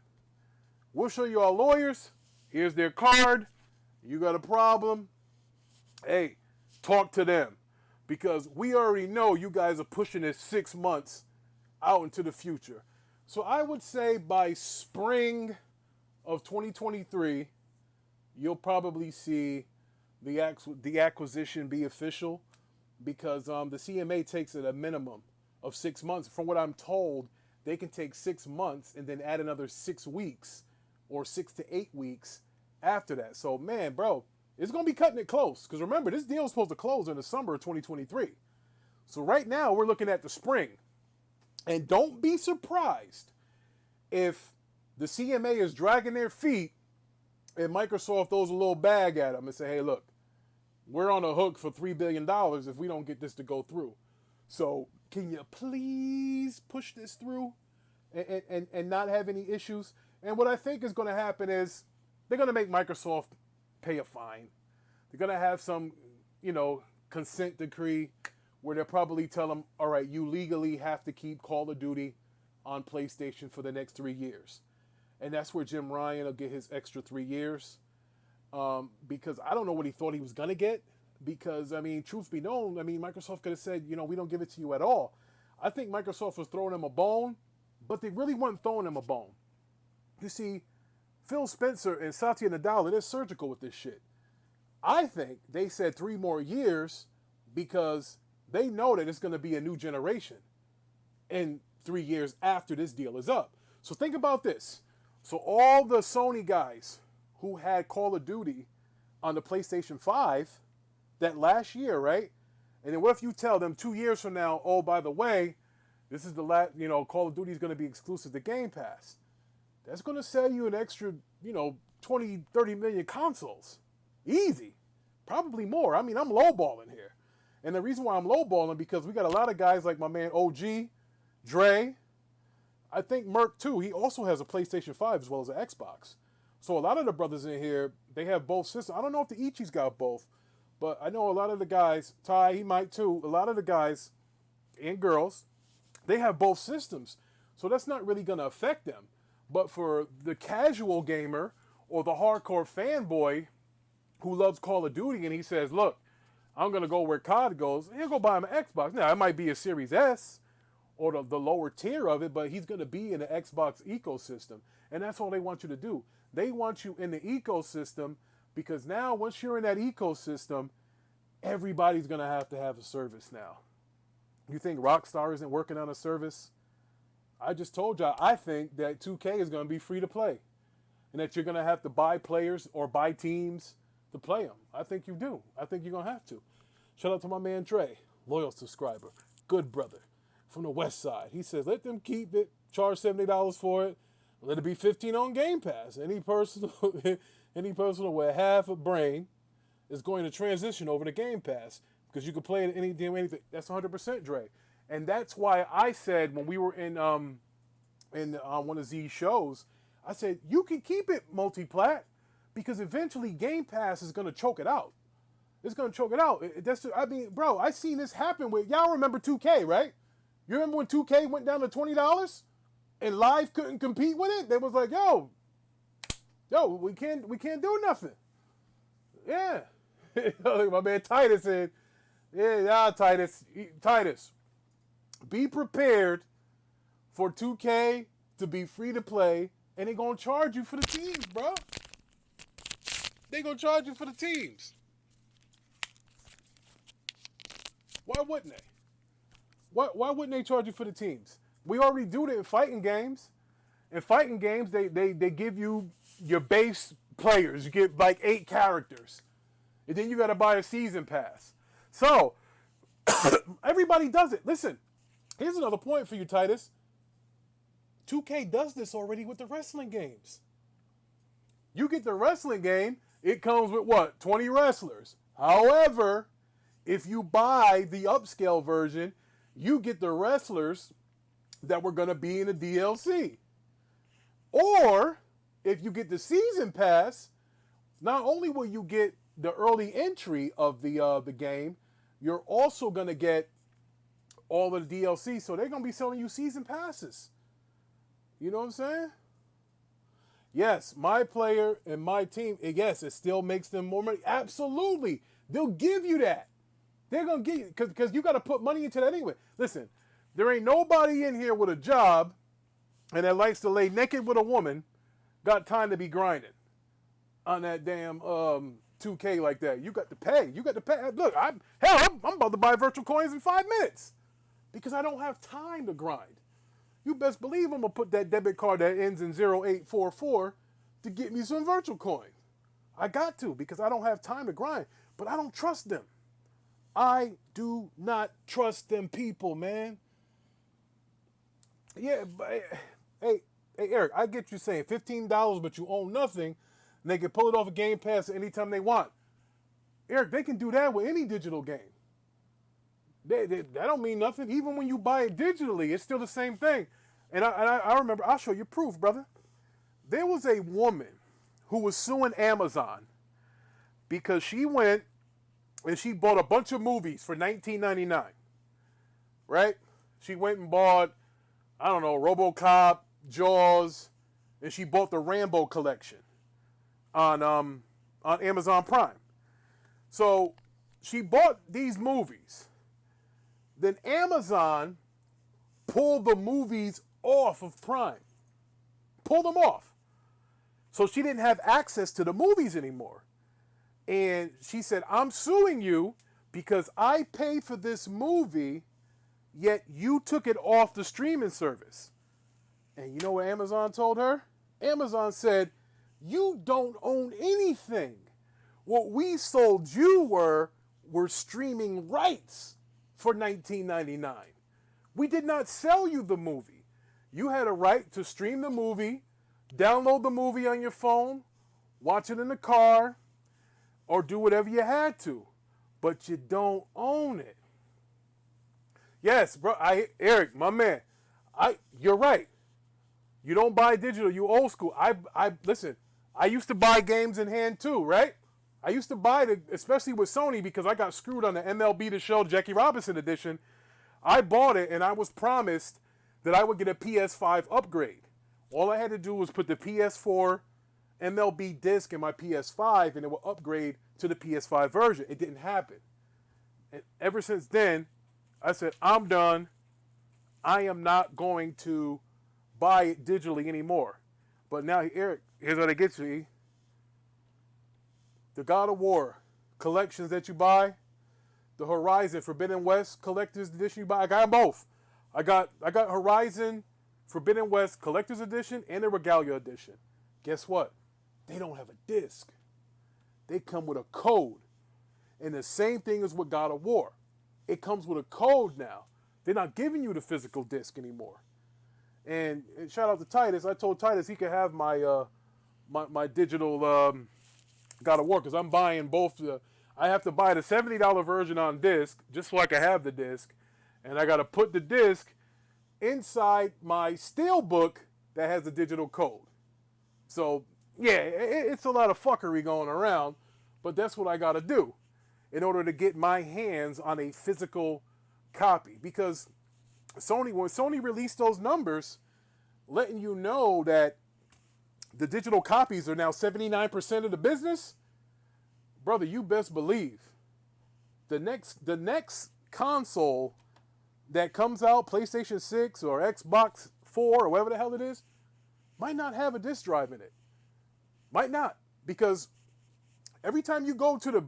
We'll show you our lawyers. Here's their card. You got a problem. Hey, talk to them. Because we already know you guys are pushing this 6 months out into the future. So I would say by spring of 2023, you'll probably see the acquisition be official, because the CMA takes it a minimum of 6 months. From what I'm told, they can take 6 months and then add another 6 weeks or 6 to 8 weeks after that. So, man, bro, it's going to be cutting it close. Because remember, this deal is supposed to close in the summer of 2023. So right now, we're looking at the spring. And don't be surprised if the CMA is dragging their feet and Microsoft throws a little bag at them and say, hey, look, we're on a hook for $3 billion if we don't get this to go through. So can you please push this through and not have any issues? And what I think is going to happen is they're going to make Microsoft pay a fine. They're going to have some, consent decree where they'll probably tell them, all right, you legally have to keep Call of Duty on PlayStation for the next 3 years. And that's where Jim Ryan will get his extra 3 years. Because I don't know what he thought he was going to get. Because, truth be known, Microsoft could have said, we don't give it to you at all. I think Microsoft was throwing him a bone, but they really weren't throwing him a bone. You see, Phil Spencer and Satya Nadella, they're surgical with this shit. I think they said 3 more years because they know that it's going to be a new generation in 3 years after this deal is up. So think about this. So all the Sony guys who had Call of Duty on the PlayStation 5 that last year, right? And then what if you tell them 2 years from now, oh, by the way, this is the last, Call of Duty is going to be exclusive to Game Pass. That's going to sell you an extra, 20, 30 million consoles. Easy. Probably more. I'm lowballing here. And the reason why I'm lowballing, because we got a lot of guys like my man OG, Dre. I think Merc, too. He also has a PlayStation 5 as well as an Xbox. So a lot of the brothers in here, they have both systems. I don't know if the Ichis got both, but I know a lot of the guys, Ty, he might too, a lot of the guys and girls, they have both systems. So that's not really going to affect them. But for the casual gamer or the hardcore fanboy who loves Call of Duty and he says, look, I'm going to go where COD goes, he'll go buy him an Xbox. Now, it might be a Series S or the lower tier of it, but he's going to be in the Xbox ecosystem. And that's all they want you to do. They want you in the ecosystem because now once you're in that ecosystem, everybody's going to have a service now. You think Rockstar isn't working on a service? I just told y'all, I think that 2K is going to be free to play. And that you're going to have to buy players or buy teams to play them. I think you do. I think you're going to have to. Shout out to my man Dre, loyal subscriber, good brother from the West Side. He says, let them keep it, charge $70 for it, let it be $15 on Game Pass. Any person with half a brain is going to transition over to Game Pass because you can play it anything. That's 100% Dre. And that's why I said when we were in one of these shows, I said, you can keep it multi-plat because eventually Game Pass is going to choke it out. It's going to choke it out. Bro, I seen this happen with, y'all remember 2K, right? You remember when 2K went down to $20 and Live couldn't compete with it? They was like, yo, we can't do nothing. Yeah. My man Titus said, yeah, Titus, be prepared for 2K to be free to play, and they're going to charge you for the teams, bro. They're going to charge you for the teams. Why wouldn't they? Why wouldn't they charge you for the teams? We already do that in fighting games. In fighting games, they give you your base players. You get like 8 characters. And then you got to buy a season pass. So, everybody does it. Listen, here's another point for you, Titus. 2K does this already with the wrestling games. You get the wrestling game, it comes with what? 20 wrestlers. However, if you buy the upscale version, you get the wrestlers that were going to be in the DLC. Or if you get the season pass, not only will you get the early entry of the game, you're also going to get all of the DLC. So they're going to be selling you season passes. You know what I'm saying? Yes, my player and my team, yes, it still makes them more money. Absolutely. They'll give you that. They're going to give you, because you got to put money into that anyway. Listen, there ain't nobody in here with a job and that likes to lay naked with a woman got time to be grinding on that damn 2K like that. You got to pay. You got to pay. Look, I'm about to buy virtual coins in 5 minutes because I don't have time to grind. You best believe I'm going to put that debit card that ends in 0844 to get me some virtual coins. I got to because I don't have time to grind. But I don't trust them. I do not trust them people, man. Yeah, but, hey, Eric, I get you saying $15, but you own nothing, and they can pull it off a Game Pass anytime they want. Eric, they can do that with any digital game. That don't mean nothing. Even when you buy it digitally, it's still the same thing. And I remember, I'll show you proof, brother. There was a woman who was suing Amazon because she went and she bought a bunch of movies for $19.99, right? She went and bought, I don't know, RoboCop, Jaws, and she bought the Rambo collection on Amazon Prime. So she bought these movies. Then Amazon pulled the movies off of Prime. Pulled them off. So she didn't have access to the movies anymore. And she said, I'm suing you because I paid for this movie, yet you took it off the streaming service. And you know what Amazon told her? Amazon said, you don't own anything. What we sold you were streaming rights for $19.99. We did not sell you the movie. You had a right to stream the movie, download the movie on your phone, watch it in the car, or do whatever you had to. But you don't own it. Yes, bro, Eric, my man, you're right. You don't buy digital, you old school. Listen, I used to buy games in hand too, right? I used to buy it, especially with Sony, because I got screwed on the MLB The Show Jackie Robinson edition. I bought it, and I was promised that I would get a PS5 upgrade. All I had to do was put the PS4 MLB disc in my PS5, and it would upgrade to the PS5 version. It didn't happen. And ever since then, I said, I'm done. I am not going to buy it digitally anymore. But now, Eric, here's what I get to you. The God of War collections that you buy, the Horizon Forbidden West collector's edition you buy, I got them both. I got Horizon Forbidden West collector's edition and the Regalia edition. Guess what? They don't have a disc. They come with a code. And the same thing is with God of War. It comes with a code now. They're not giving you the physical disc anymore. And shout out to Titus. I told Titus he could have my my digital God of War because I'm buying both. I have to buy the $70 version on disc just so I can have the disc. And I got to put the disc inside my steelbook that has the digital code. So, yeah, it's a lot of fuckery going around, but that's what I got to do in order to get my hands on a physical copy. Because when Sony released those numbers, letting you know that the digital copies are now 79% of the business, brother, you best believe the next console that comes out, PlayStation 6 or Xbox 4 or whatever the hell it is, might not have a disc drive in it. Might not. Because every time you go to the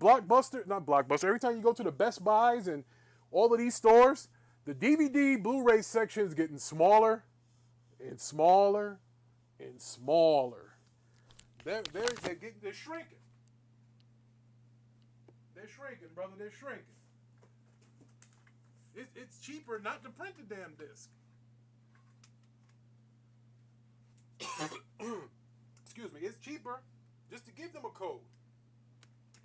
every time you go to the Best Buys and all of these stores, the DVD, Blu-ray section is getting smaller and smaller and smaller. They're shrinking. They're shrinking, brother. They're shrinking. It's cheaper not to print the damn disc. Like, it's cheaper just to give them a code.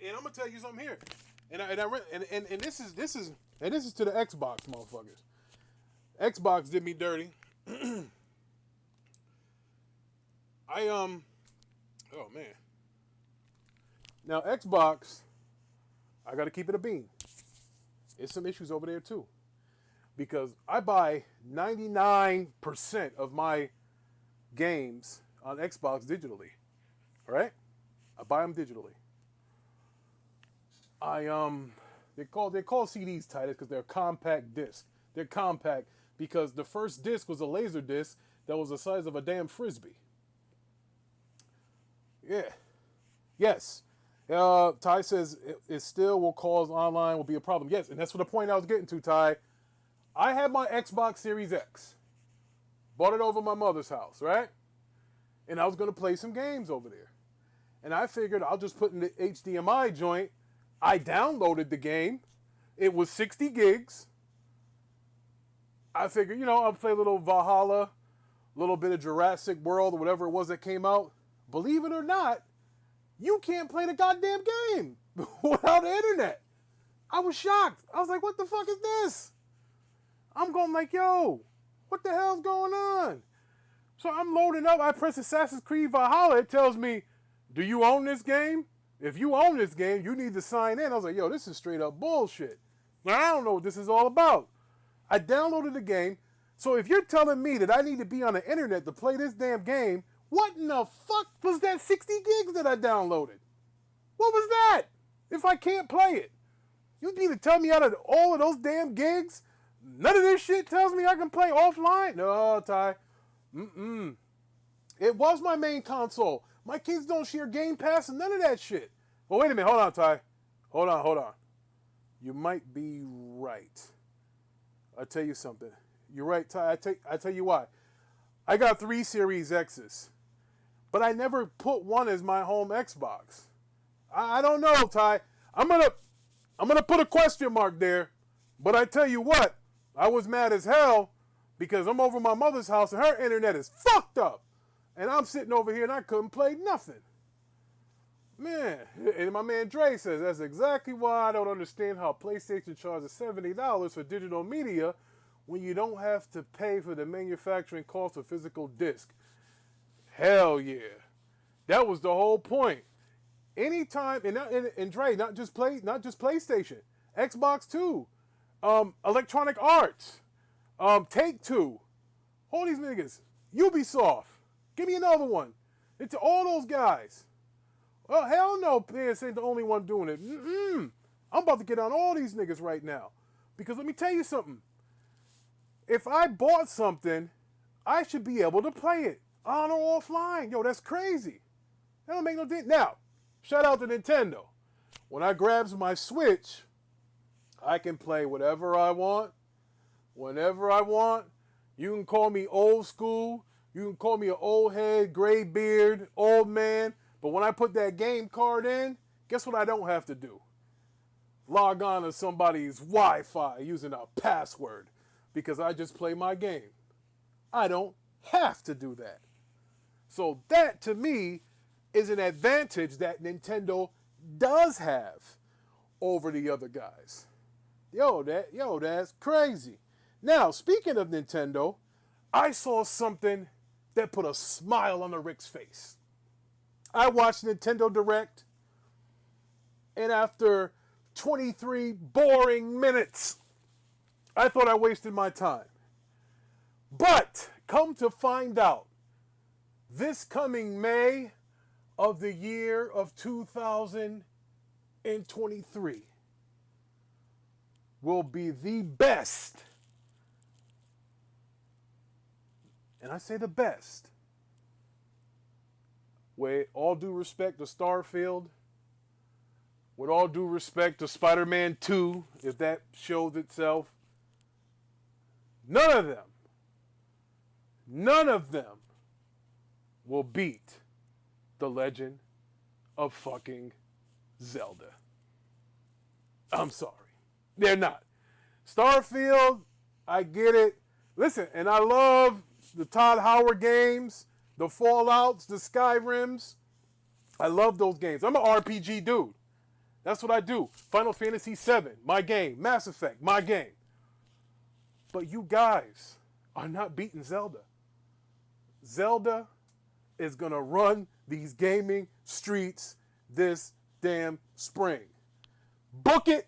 And I'm gonna tell you something here. And this is to the Xbox motherfuckers. Xbox did me dirty. Oh man. Now Xbox, I gotta keep it a bean. There's some issues over there too. Because I buy 99% of my games on Xbox digitally. Right? I buy them digitally. They call CDs tight because they're compact disc. They're compact because the first disc was a laser disc that was the size of a damn frisbee. Yeah. Yes. Ty says it still will cause online will be a problem. Yes, and that's what the point I was getting to, Ty. I had my Xbox Series X. Bought it over my mother's house, right? And I was going to play some games over there. And I figured I'll just put in the HDMI joint. I downloaded the game. It was 60 gigs. I figured, I'll play a little Valhalla, a little bit of Jurassic World or whatever it was that came out. Believe it or not, you can't play the goddamn game without the internet. I was shocked. I was like, what the fuck is this? I'm going like, yo, what the hell's going on? So I'm loading up. I press Assassin's Creed Valhalla. It tells me, do you own this game? If you own this game, you need to sign in. I was like, yo, this is straight up bullshit. Now, I don't know what this is all about. I downloaded the game. So if you're telling me that I need to be on the internet to play this damn game, what in the fuck was that 60 gigs that I downloaded? What was that? If I can't play it. You need to tell me out of all of those damn gigs, none of this shit tells me I can play offline? No, Ty. It was my main console. My kids don't share Game Pass and none of that shit. Well, wait a minute. Hold on, Ty. Hold on. You might be right. I'll tell you something. You're right, Ty. I tell you why. I got 3 Series X's. But I never put one as my home Xbox. I don't know, Ty. I'm gonna put a question mark there. But I tell you what, I was mad as hell because I'm over my mother's house and her internet is fucked up. And I'm sitting over here and I couldn't play nothing. Man, and my man Dre says, that's exactly why I don't understand how PlayStation charges $70 for digital media when you don't have to pay for the manufacturing cost of physical disc. Hell yeah. That was the whole point. Anytime, and Dre, not just PlayStation, Xbox too, Electronic Arts, Take-Two, all these niggas, Ubisoft, give me another one. It's all those guys. Oh, hell no, PS ain't the only one doing it. I'm about to get on all these niggas right now. Because let me tell you something. If I bought something, I should be able to play it on or offline. Yo, that's crazy. That don't make no difference. Now, shout out to Nintendo. When I grabs my Switch, I can play whatever I want, whenever I want. You can call me old school. You can call me an old head, gray beard, old man. But when I put that game card in, guess what I don't have to do? Log on to somebody's Wi-Fi using a password because I just play my game. I don't have to do that. So that, to me, is an advantage that Nintendo does have over the other guys. Yo, that's crazy. Now, speaking of Nintendo, I saw something that put a smile on the Rick's face. I watched Nintendo Direct, and after 23 boring minutes, I thought I wasted my time. But, come to find out, this coming May of the year of 2023 will be the best, and I say the best, with all due respect to Starfield, with all due respect to Spider-Man 2, if that shows itself, none of them will beat The Legend of fucking Zelda. I'm sorry. They're not. Starfield, I get it. Listen, and I love the Todd Howard games, the Fallouts, the Skyrims. I love those games. I'm an RPG dude. That's what I do. Final Fantasy VII, my game. Mass Effect, my game. But you guys are not beating Zelda. Zelda is going to run these gaming streets this damn spring. Book it,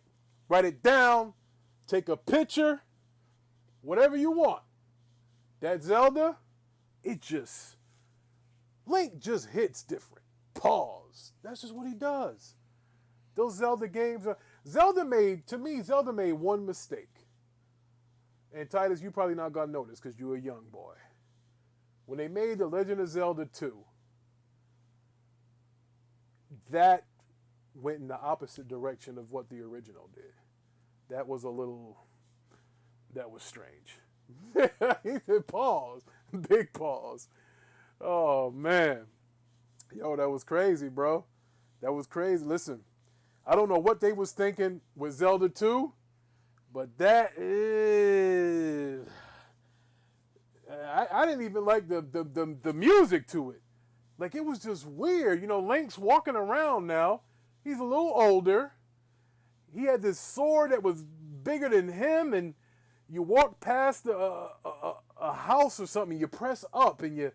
write it down, take a picture, whatever you want. That Zelda, Link just hits different. Pause. That's just what he does. Those Zelda games Zelda made one mistake. And Titus, you probably not gonna notice because you're a young boy. When they made The Legend of Zelda 2, that went in the opposite direction of what the original did. That was strange. He said pause. Big pause. Oh, man. Yo, that was crazy, bro. That was crazy. Listen, I don't know what they was thinking with Zelda 2, but that is... I didn't even like the music to it. Like, it was just weird. You know, Link's walking around now. He's a little older. He had this sword that was bigger than him, and you walk past a house or something, you press up, and you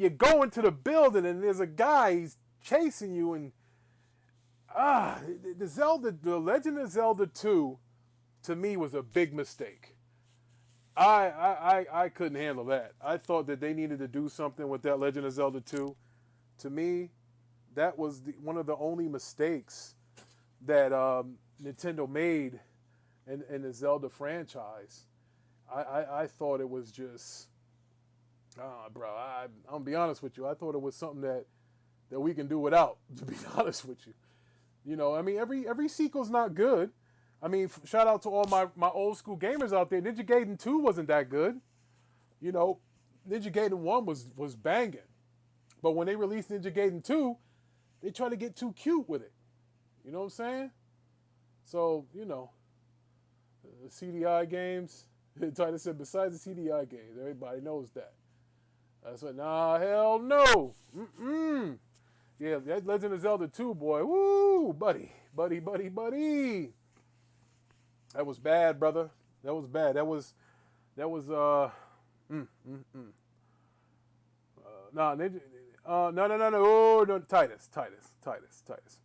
go into the building, and there's a guy, he's chasing you, and the Legend of Zelda 2, to me, was a big mistake. I couldn't handle that. I thought that they needed to do something with that Legend of Zelda 2. To me, that was one of the only mistakes that Nintendo made in the Zelda franchise. I thought it was just, bro, I'm going to be honest with you. I thought it was something that we can do without, to be honest with you. You know, I mean, every sequel's not good. I mean, shout out to all my old school gamers out there. Ninja Gaiden 2 wasn't that good. You know, Ninja Gaiden 1 was banging. But when they released Ninja Gaiden 2, they tried to get too cute with it. You know what I'm saying? So, you know, the CDI games, Titus said, besides the CDI games, everybody knows that. I said, nah, hell no. Yeah, that Legend of Zelda 2, boy. Woo, buddy. That was bad, brother. That was bad. No, Titus.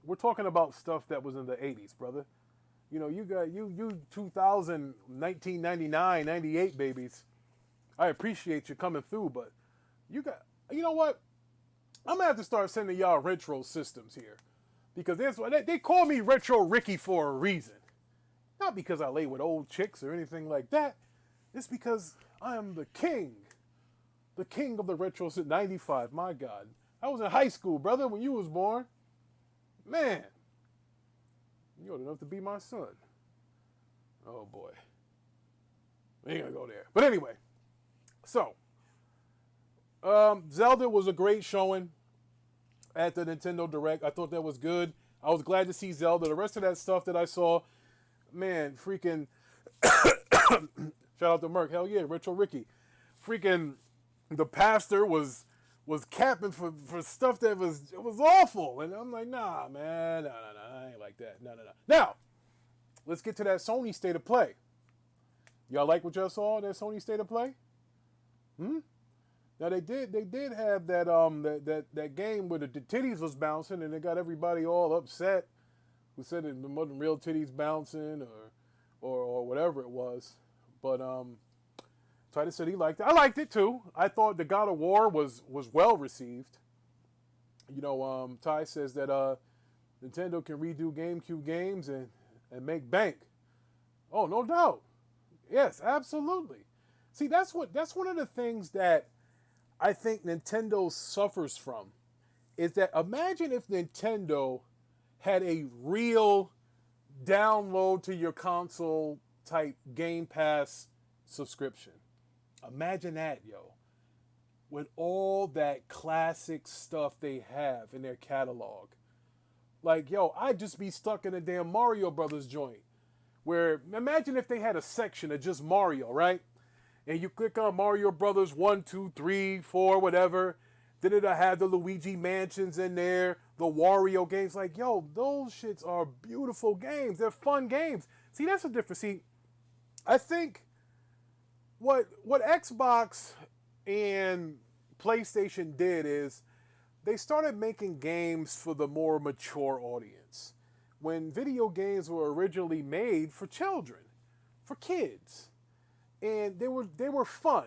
We're talking about stuff that was in the 80s, brother. You know, you 2000, 1999, 98 babies. I appreciate you coming through, but you know what? I'm gonna have to start sending y'all retro systems here, because they call me Retro Ricky for a reason. Not because I lay with old chicks or anything like that. It's because I am the king of the retro system. 95, my God. I was in high school, brother, when you was born. Man, you old enough to be my son. Oh, boy. We ain't gonna go there. But anyway, so, Zelda was a great showing at the Nintendo Direct. I thought that was good. I was glad to see Zelda. The rest of that stuff that I saw, man, freaking shout out to Merc. Hell yeah, Retro Ricky. Freaking the pastor was capping for stuff that was awful. And I'm like, nah, man, no, I ain't like that. No. Now, let's get to that Sony State of Play. Y'all like what y'all saw, that Sony State of Play? Now they did have that game where the titties was bouncing and it got everybody all upset, who said it wasn't real titties bouncing or whatever it was. But Titus said he liked it. I liked it too. I thought the God of War was well received. You know, Ty says that Nintendo can redo GameCube games and make bank. Oh, no doubt. Yes, absolutely. See, that's one of the things that I think Nintendo suffers from, is that imagine if Nintendo had a real download to your console type Game Pass subscription. Imagine that, yo. With all that classic stuff they have in their catalog. Like, yo, I'd just be stuck in a damn Mario Brothers joint. Where, imagine if they had a section of just Mario, right? And you click on Mario Brothers 1, 2, 3, 4, whatever. Then it'll have the Luigi Mansions in there, the Wario games. Like, yo, those shits are beautiful games. They're fun games. See, that's the difference. See, I think what Xbox and PlayStation did is they started making games for the more mature audience. When video games were originally made for children, for kids, and they were fun.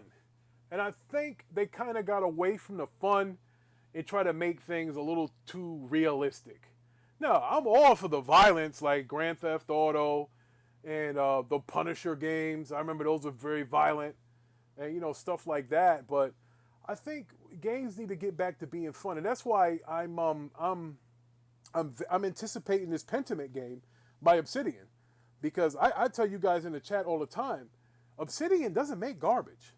And I think they kind of got away from the fun and try to make things a little too realistic. No, I'm all for the violence like Grand Theft Auto and the Punisher games. I remember those were very violent and, you know, stuff like that. But I think games need to get back to being fun. And that's why I'm anticipating this Pentiment game by Obsidian. Because I tell you guys in the chat all the time, Obsidian doesn't make garbage.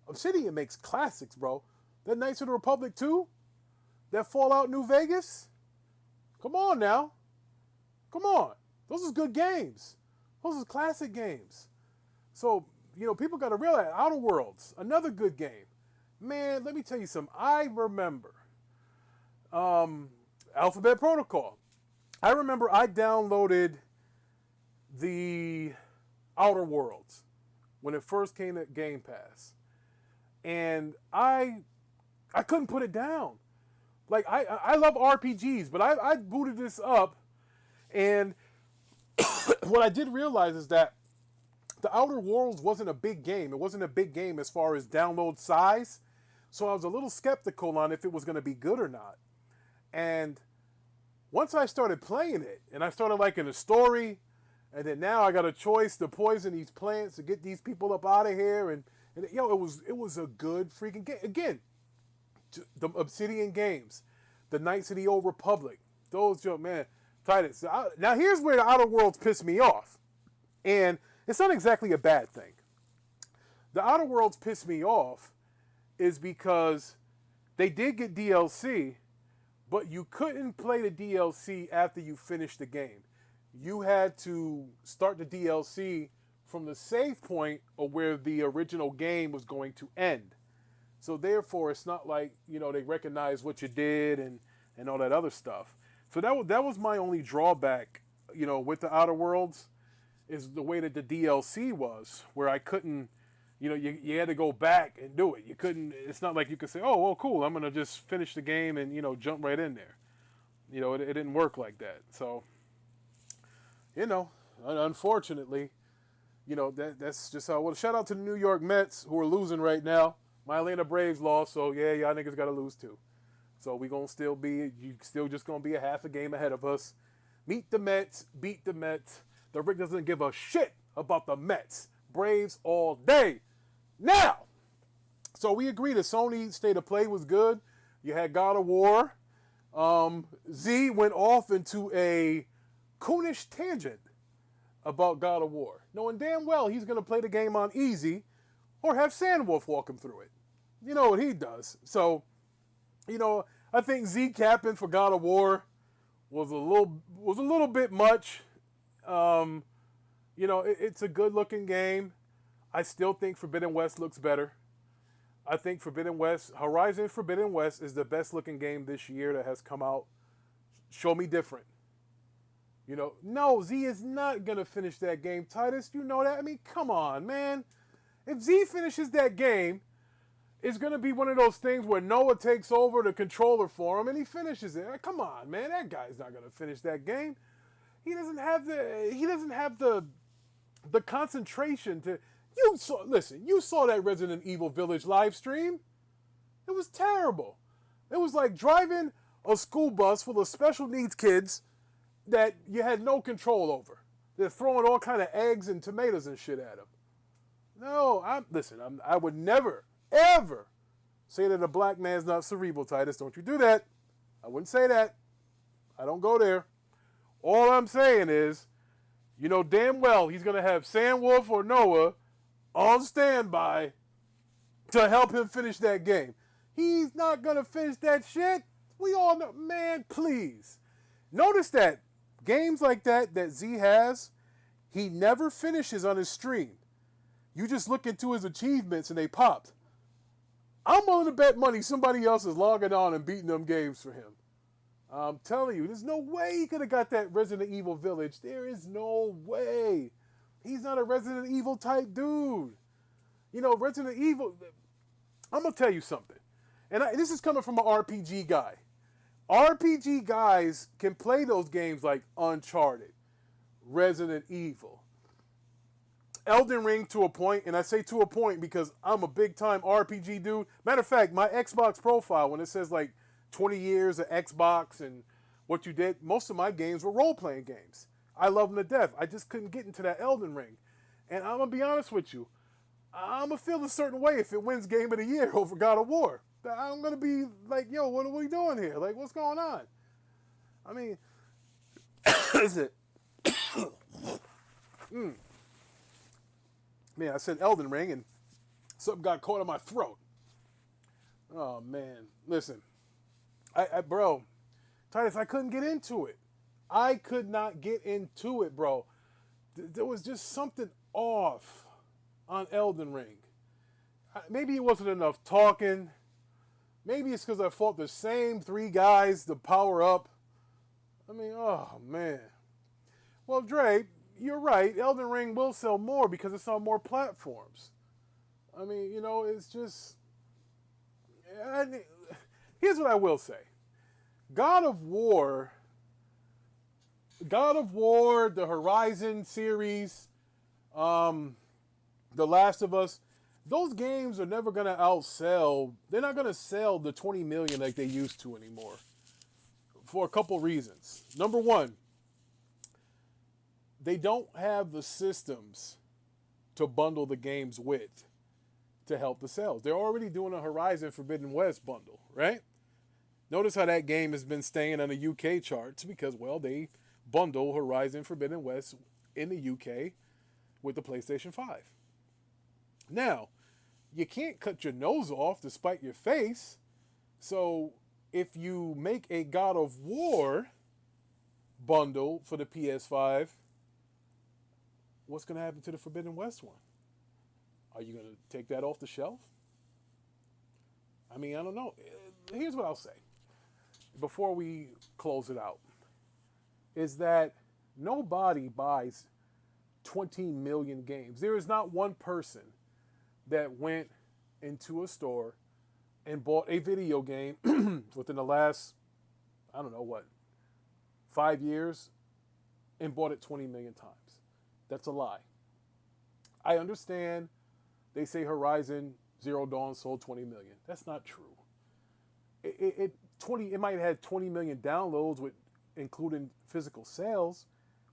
Obsidian makes classics, bro. That Knights of the Republic 2, that Fallout New Vegas, come on now. Come on. Those are good games. Those are classic games. So, you know, people got to realize Outer Worlds, another good game. Man, let me tell you something. I remember Alphabet Protocol. I remember I downloaded the Outer Worlds when it first came to Game Pass. And I couldn't put it down. Like, I love RPGs, but I booted this up, and what I did realize is that the Outer Worlds wasn't a big game. It wasn't a big game as far as download size, so I was a little skeptical on if it was going to be good or not. And once I started playing it, and I started liking the story, and then now I got a choice to poison these plants to get these people up out of here, and yo, it was a good freaking game. Again, the Obsidian games, the Knights of the Old Republic, those, yo, man, Titus. Now here's where the Outer Worlds pissed me off, and it's not exactly a bad thing. The Outer Worlds pissed me off is because they did get DLC, but you couldn't play the DLC after you finished the game. You had to start the DLC from the save point of where the original game was going to end. So therefore, it's not like, you know, they recognize what you did and all that other stuff. So that was my only drawback, you know, with the Outer Worlds, is the way that the DLC was, where I couldn't, you know, you had to go back and do it. You couldn't, it's not like you could say, oh, well, cool, I'm going to just finish the game and, you know, jump right in there. You know, it didn't work like that. So, you know, unfortunately, you know, that's just how. Well, shout out to the New York Mets, who are losing right now. My Atlanta Braves lost, so yeah, y'all niggas got to lose too. So we gonna still be, you still just gonna be a half a game ahead of us. Meet the Mets, beat the Mets. The Rick doesn't give a shit about the Mets. Braves all day. Now, so we agree the Sony State of Play was good. You had God of War. Z went off into a coonish tangent about God of War, knowing damn well he's going to play the game on easy or have Sandwolf walk him through it. You know what he does. So, you know, I think Z capping for God of War was a little bit much. You know, it's a good-looking game. I still think Forbidden West looks better. I think Horizon Forbidden West is the best-looking game this year that has come out. Show me different. You know, no, Z is not going to finish that game, Titus. You know that? I mean, come on, man. If Z finishes that game, it's going to be one of those things where Noah takes over the controller for him and he finishes it. Come on, man. That guy's not going to finish that game. He doesn't have the concentration to. You saw that Resident Evil Village live stream. It was terrible. It was like driving a school bus full of special needs kids that you had no control over. They're throwing all kind of eggs and tomatoes and shit at them. No, I would never, ever say that a black man's not cerebral, Titus. Don't you do that. I wouldn't say that. I don't go there. All I'm saying is, you know damn well he's going to have Sandwolf or Noah on standby to help him finish that game. He's not going to finish that shit. We all know. Man, please. Notice that games like that Z has, he never finishes on his stream. You just look into his achievements and they popped. I'm willing to bet money somebody else is logging on and beating them games for him. I'm telling you, there's no way he could have got that Resident Evil village. There is no way. He's not a Resident Evil type dude. You know, Resident Evil, I'm going to tell you something. And this is coming from an RPG guy. RPG guys can play those games like Uncharted, Resident Evil, Elden Ring to a point, and I say to a point because I'm a big-time RPG dude. Matter of fact, my Xbox profile, when it says like 20 years of Xbox and what you did, most of my games were role-playing games. I love them to death. I just couldn't get into that Elden Ring. And I'm going to be honest with you. I'm going to feel a certain way if it wins Game of the Year over God of War. I'm going to be like, yo, what are we doing here? Like, what's going on? I mean, is it? Man, I said Elden Ring and something got caught in my throat. Oh, man. Listen. Bro, Titus, I couldn't get into it. I could not get into it, bro. There was just something off on Elden Ring. Maybe it wasn't enough talking. Maybe it's because I fought the same 3 guys to power up. I mean, oh, man. Well, Dre, you're right. Elden Ring will sell more because it's on more platforms. I mean, you know, it's just... Here's what I will say. God of War, the Horizon series, The Last of Us, those games are never going to outsell. They're not going to sell the 20 million like they used to anymore for a couple reasons. Number one, they don't have the systems to bundle the games with to help the sales. They're already doing a Horizon Forbidden West bundle, right? Notice how that game has been staying on the UK charts because, well, they bundle Horizon Forbidden West in the UK with the PlayStation 5. Now, you can't cut your nose off to spite your face. So if you make a God of War bundle for the PS5, what's going to happen to the Forbidden West one? Are you going to take that off the shelf? I mean, I don't know. Here's what I'll say before we close it out, is that nobody buys 20 million games. There is not one person that went into a store and bought a video game within the last, I don't know what, 5 years and bought it 20 million times. That's a lie. I understand they say Horizon Zero Dawn sold 20 million. That's not true. It might have had 20 million downloads with including physical sales,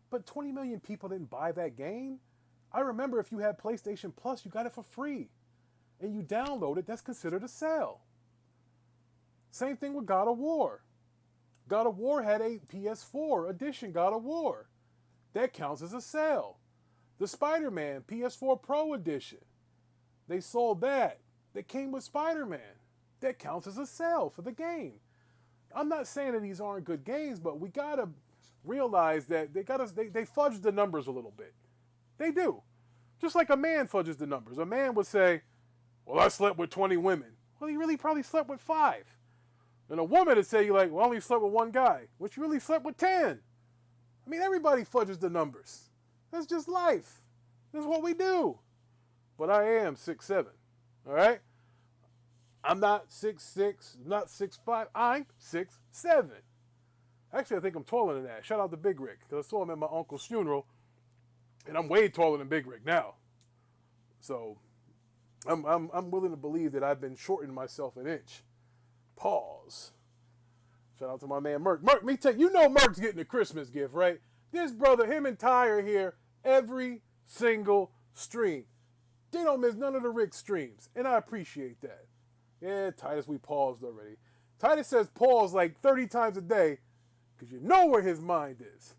but 20 million people didn't buy that game. I remember if you had PlayStation Plus, you got it for free. And you download it, that's considered a sale. Same thing with God of War. God of War had a PS4 edition God of War. That counts as a sale. The Spider-Man PS4 Pro edition. They sold that. That came with Spider-Man. That counts as a sale for the game. I'm not saying that these aren't good games, but we got to realize that they fudge the numbers a little bit. They do. Just like a man fudges the numbers. A man would say, well, I slept with 20 women. Well, he really probably slept with 5. And a woman would say, well, I only slept with 1 guy. Which you really slept with 10. I mean, everybody fudges the numbers. That's just life. That's what we do. But I am 6'7". All right? I'm not 6'6", not 6'5". I'm 6'7". Actually, I think I'm taller than that. Shout out to Big Rick, because I saw him at my uncle's funeral, and I'm way taller than Big Rick now. So I'm willing to believe that I've been shortening myself an inch. Pause. Shout out to my man Merk. Merk, me tell you, you know Merk's getting a Christmas gift, right? This brother, him and Ty are here every single stream. They don't miss none of the Rick streams, and I appreciate that. Yeah, Titus, we paused already. Titus says pause like 30 times a day because you know where his mind is.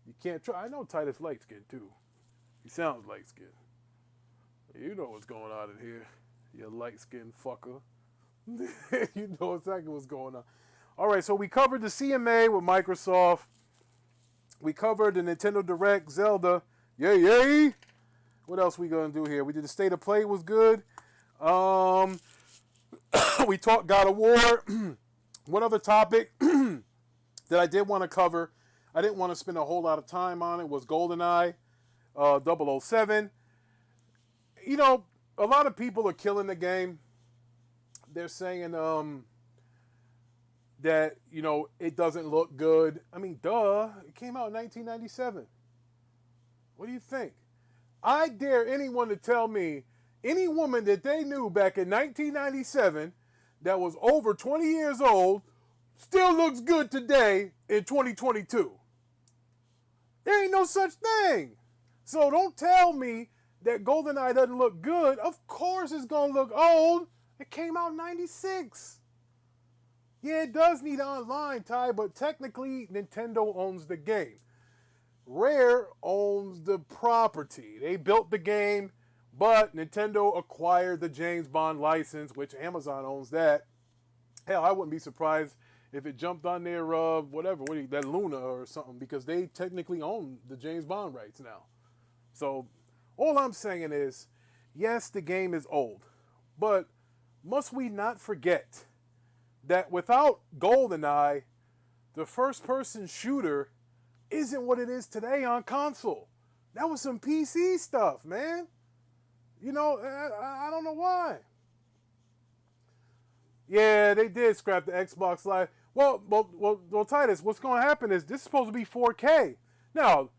You can't try. I know Titus light skin too. He sounds light skin. You know what's going on in here, you light skinned fucker. You know exactly what's going on. All right, so we covered the CMA with Microsoft. We covered the Nintendo Direct, Zelda. Yay, yay. What else we gonna do here? We did the State of Play was good. We talked God of War. One other topic. that I did want to cover, I didn't want to spend a whole lot of time on it, was GoldenEye 007. You know, a lot of people are killing the game. They're saying that, you know, it doesn't look good. I mean, duh. It came out in 1997. What do you think? I dare anyone to tell me any woman that they knew back in 1997 that was over 20 years old still looks good today in 2022. There ain't no such thing. So don't tell me that GoldenEye doesn't look good. Of course it's going to look old. It came out in 96. Yeah, it does need online, Ty, but technically Nintendo owns the game. Rare owns the property. They built the game, but Nintendo acquired the James Bond license, which Amazon owns that. Hell, I wouldn't be surprised if it jumped on their, that Luna or something, because they technically own the James Bond rights now. So all I'm saying is, yes, the game is old, but must we not forget that without GoldenEye, the first-person shooter isn't what it is today on console. That was some PC stuff, man. You know, I don't know why. Yeah, they did scrap the Xbox Live. Well, Titus, what's going to happen is this is supposed to be 4K. Now,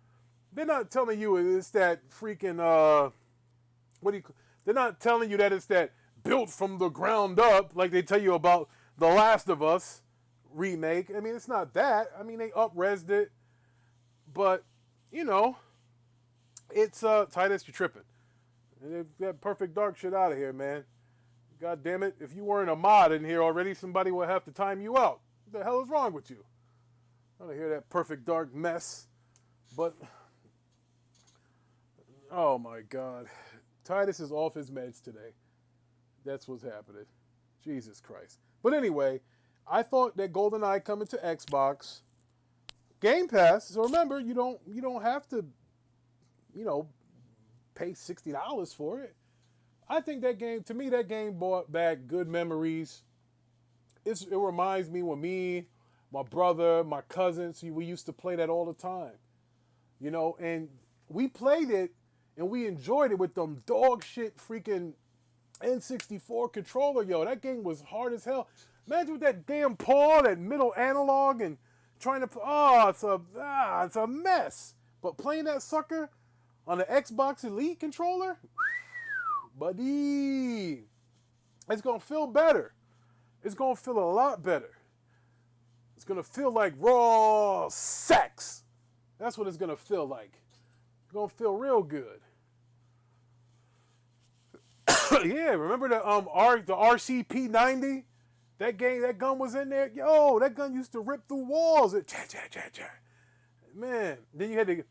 they're not telling you it's that freaking, they're not telling you that it's that built from the ground up like they tell you about The Last of Us remake. I mean, it's not that. I mean, they up-resed it. But, you know, it's, Titus, you're tripping. That Perfect Dark shit out of here, man. God damn it. If you weren't a mod in here already, somebody would have to time you out. What the hell is wrong with you? I don't hear that Perfect Dark mess. But, oh my God. Titus is off his meds today. That's what's happening. Jesus Christ. But anyway, I thought that GoldenEye coming to Xbox Game Pass. So remember, you don't have to, you know, pay $60 for it. I think that game, to me, that game brought back good memories. It reminds me when me, my brother, my cousins, we used to play that all the time. You know, and we played it and we enjoyed it with them dog shit freaking N64 controller. Yo, that game was hard as hell. Imagine with that damn paw, that middle analog, and trying to, it's a mess. But playing that sucker on the Xbox Elite controller, buddy, it's going to feel better. It's going to feel a lot better. It's going to feel like raw sex. That's what it's going to feel like. It's going to feel real good. Yeah, remember the RCP-90? That gun was in there. Yo, that gun used to rip through walls. Man, then you had to,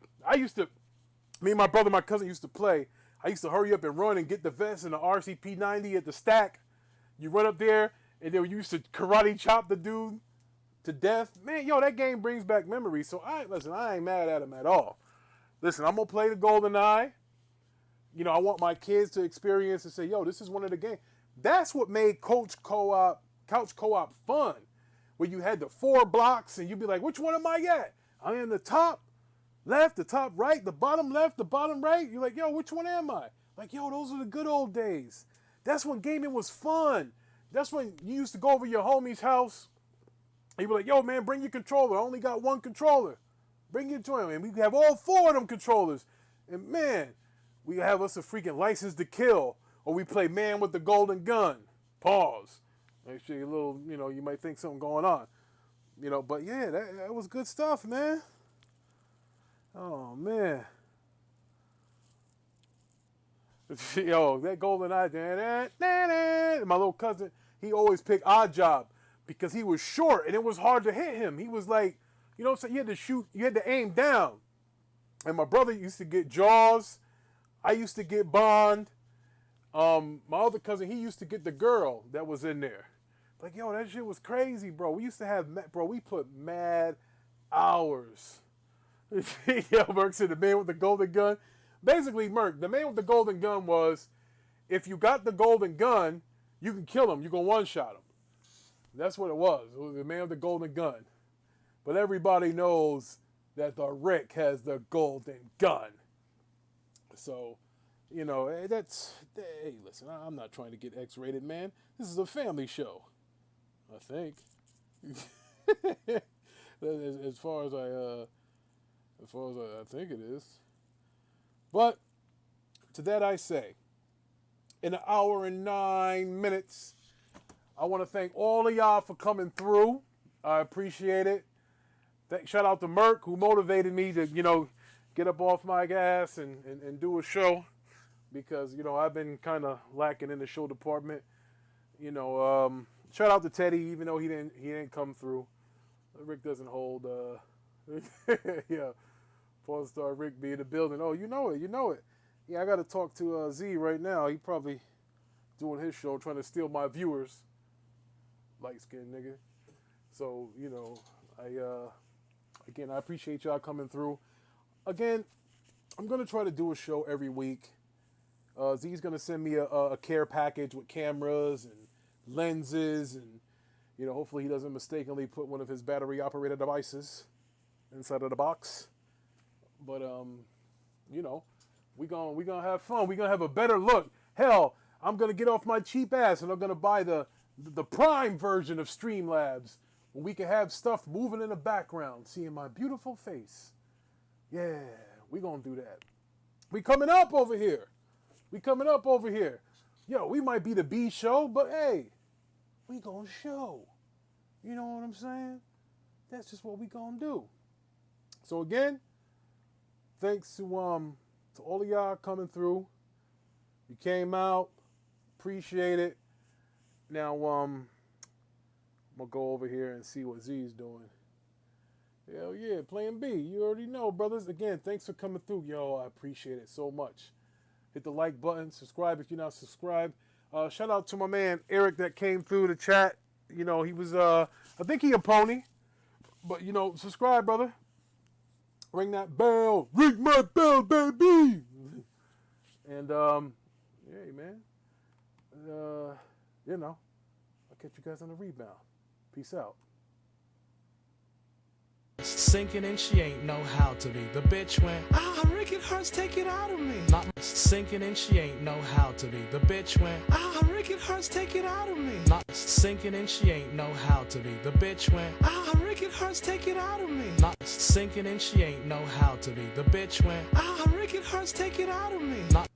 me and my brother, my cousin used to play. I used to hurry up and run and get the vest and the RCP-90 at the stack. You run up there, and then you used to karate chop the dude to death. Man, yo, that game brings back memories. So, I ain't mad at him at all. Listen, I'm going to play the GoldenEye. You know, I want my kids to experience and say, yo, this is one of the games. That's what made couch co-op fun. Where you had the 4 blocks, and you'd be like, which one am I at? I'm in the top left, the top right, the bottom left, the bottom right. You're like, yo, which one am I? Like, yo, those are the good old days. That's when gaming was fun. That's when you used to go over your homie's house. And you'd be like, yo, man, bring your controller. I only got one controller. Bring your toy. And we have all 4 of them controllers. And, man, we have us a freaking License to Kill. Or we play Man with the Golden Gun. Pause. Make sure you little, you know, you might think something going on. You know, but, yeah, that was good stuff, man. Oh, man. Yo, that GoldenEye, my little cousin, he always picked Odd Job because he was short and it was hard to hit him. He was like, you know what I'm saying? You had to shoot, you had to aim down. And my brother used to get Jaws. I used to get Bond. My other cousin, he used to get the girl that was in there. Like, yo, that shit was crazy, bro. We used to have, we put mad hours. Yo, Merc said the man with the golden gun. Basically, Merc, the man with the golden gun was, if you got the golden gun, you can kill him. You can one-shot him. That's what it was. It was the man with the golden gun. but everybody knows that the Rick has the golden gun. So, you know, hey, listen, I'm not trying to get X-rated, man. This is a family show, I think. as far as I think it is. But to that I say, in an hour and 9 minutes, I want to thank all of y'all for coming through. I appreciate it. Shout out to Merk, who motivated me to, you know, get up off my gas and do a show, because, you know, I've been kind of lacking in the show department. You know, shout out to Teddy, even though he didn't come through. Rick doesn't hold. Yeah, Paul Star Rick be in the building. Oh, you know it. Yeah, I got to talk to Z right now. He probably doing his show, trying to steal my viewers. Light-skinned nigga. So, you know, I appreciate y'all coming through. Again, I'm going to try to do a show every week. Z's going to send me a care package with cameras and lenses, and, you know, hopefully he doesn't mistakenly put one of his battery-operated devices inside of the box. But, you know, we gonna have fun. We're going to have a better look. Hell, I'm going to get off my cheap ass, and I'm going to buy the prime version of Streamlabs, when we can have stuff moving in the background, seeing my beautiful face. Yeah, we gonna do that. We coming up over here. Yo, we might be the B show, but hey, we gonna show. You know what I'm saying? That's just what we gonna do. So again, thanks to all of y'all coming through. You came out, appreciate it. Now I'm gonna go over here and see what Z's doing. Hell yeah, playing B. You already know, brothers. Again, thanks for coming through. Yo, I appreciate it so much. Hit the like button. Subscribe if you're not subscribed. Shout out to my man Eric that came through the chat. You know, he was, I think he a pony. But, you know, subscribe, brother. Ring that bell. Ring my bell, baby. And, hey, man. You know, I'll catch you guys on the rebound. Peace out. Sinking and she ain't know how to be. The bitch went, Rick, it hurts, take it out of me. Not sinking and she ain't know how to be. The bitch went, Rick, it hurts, take it out of me. Not sinking and she ain't know how to be. The bitch went, Rick, it hurts, take it out of me. Not sinking and she ain't know how to be. The bitch went, Rick, it hurts, take it out of me. Not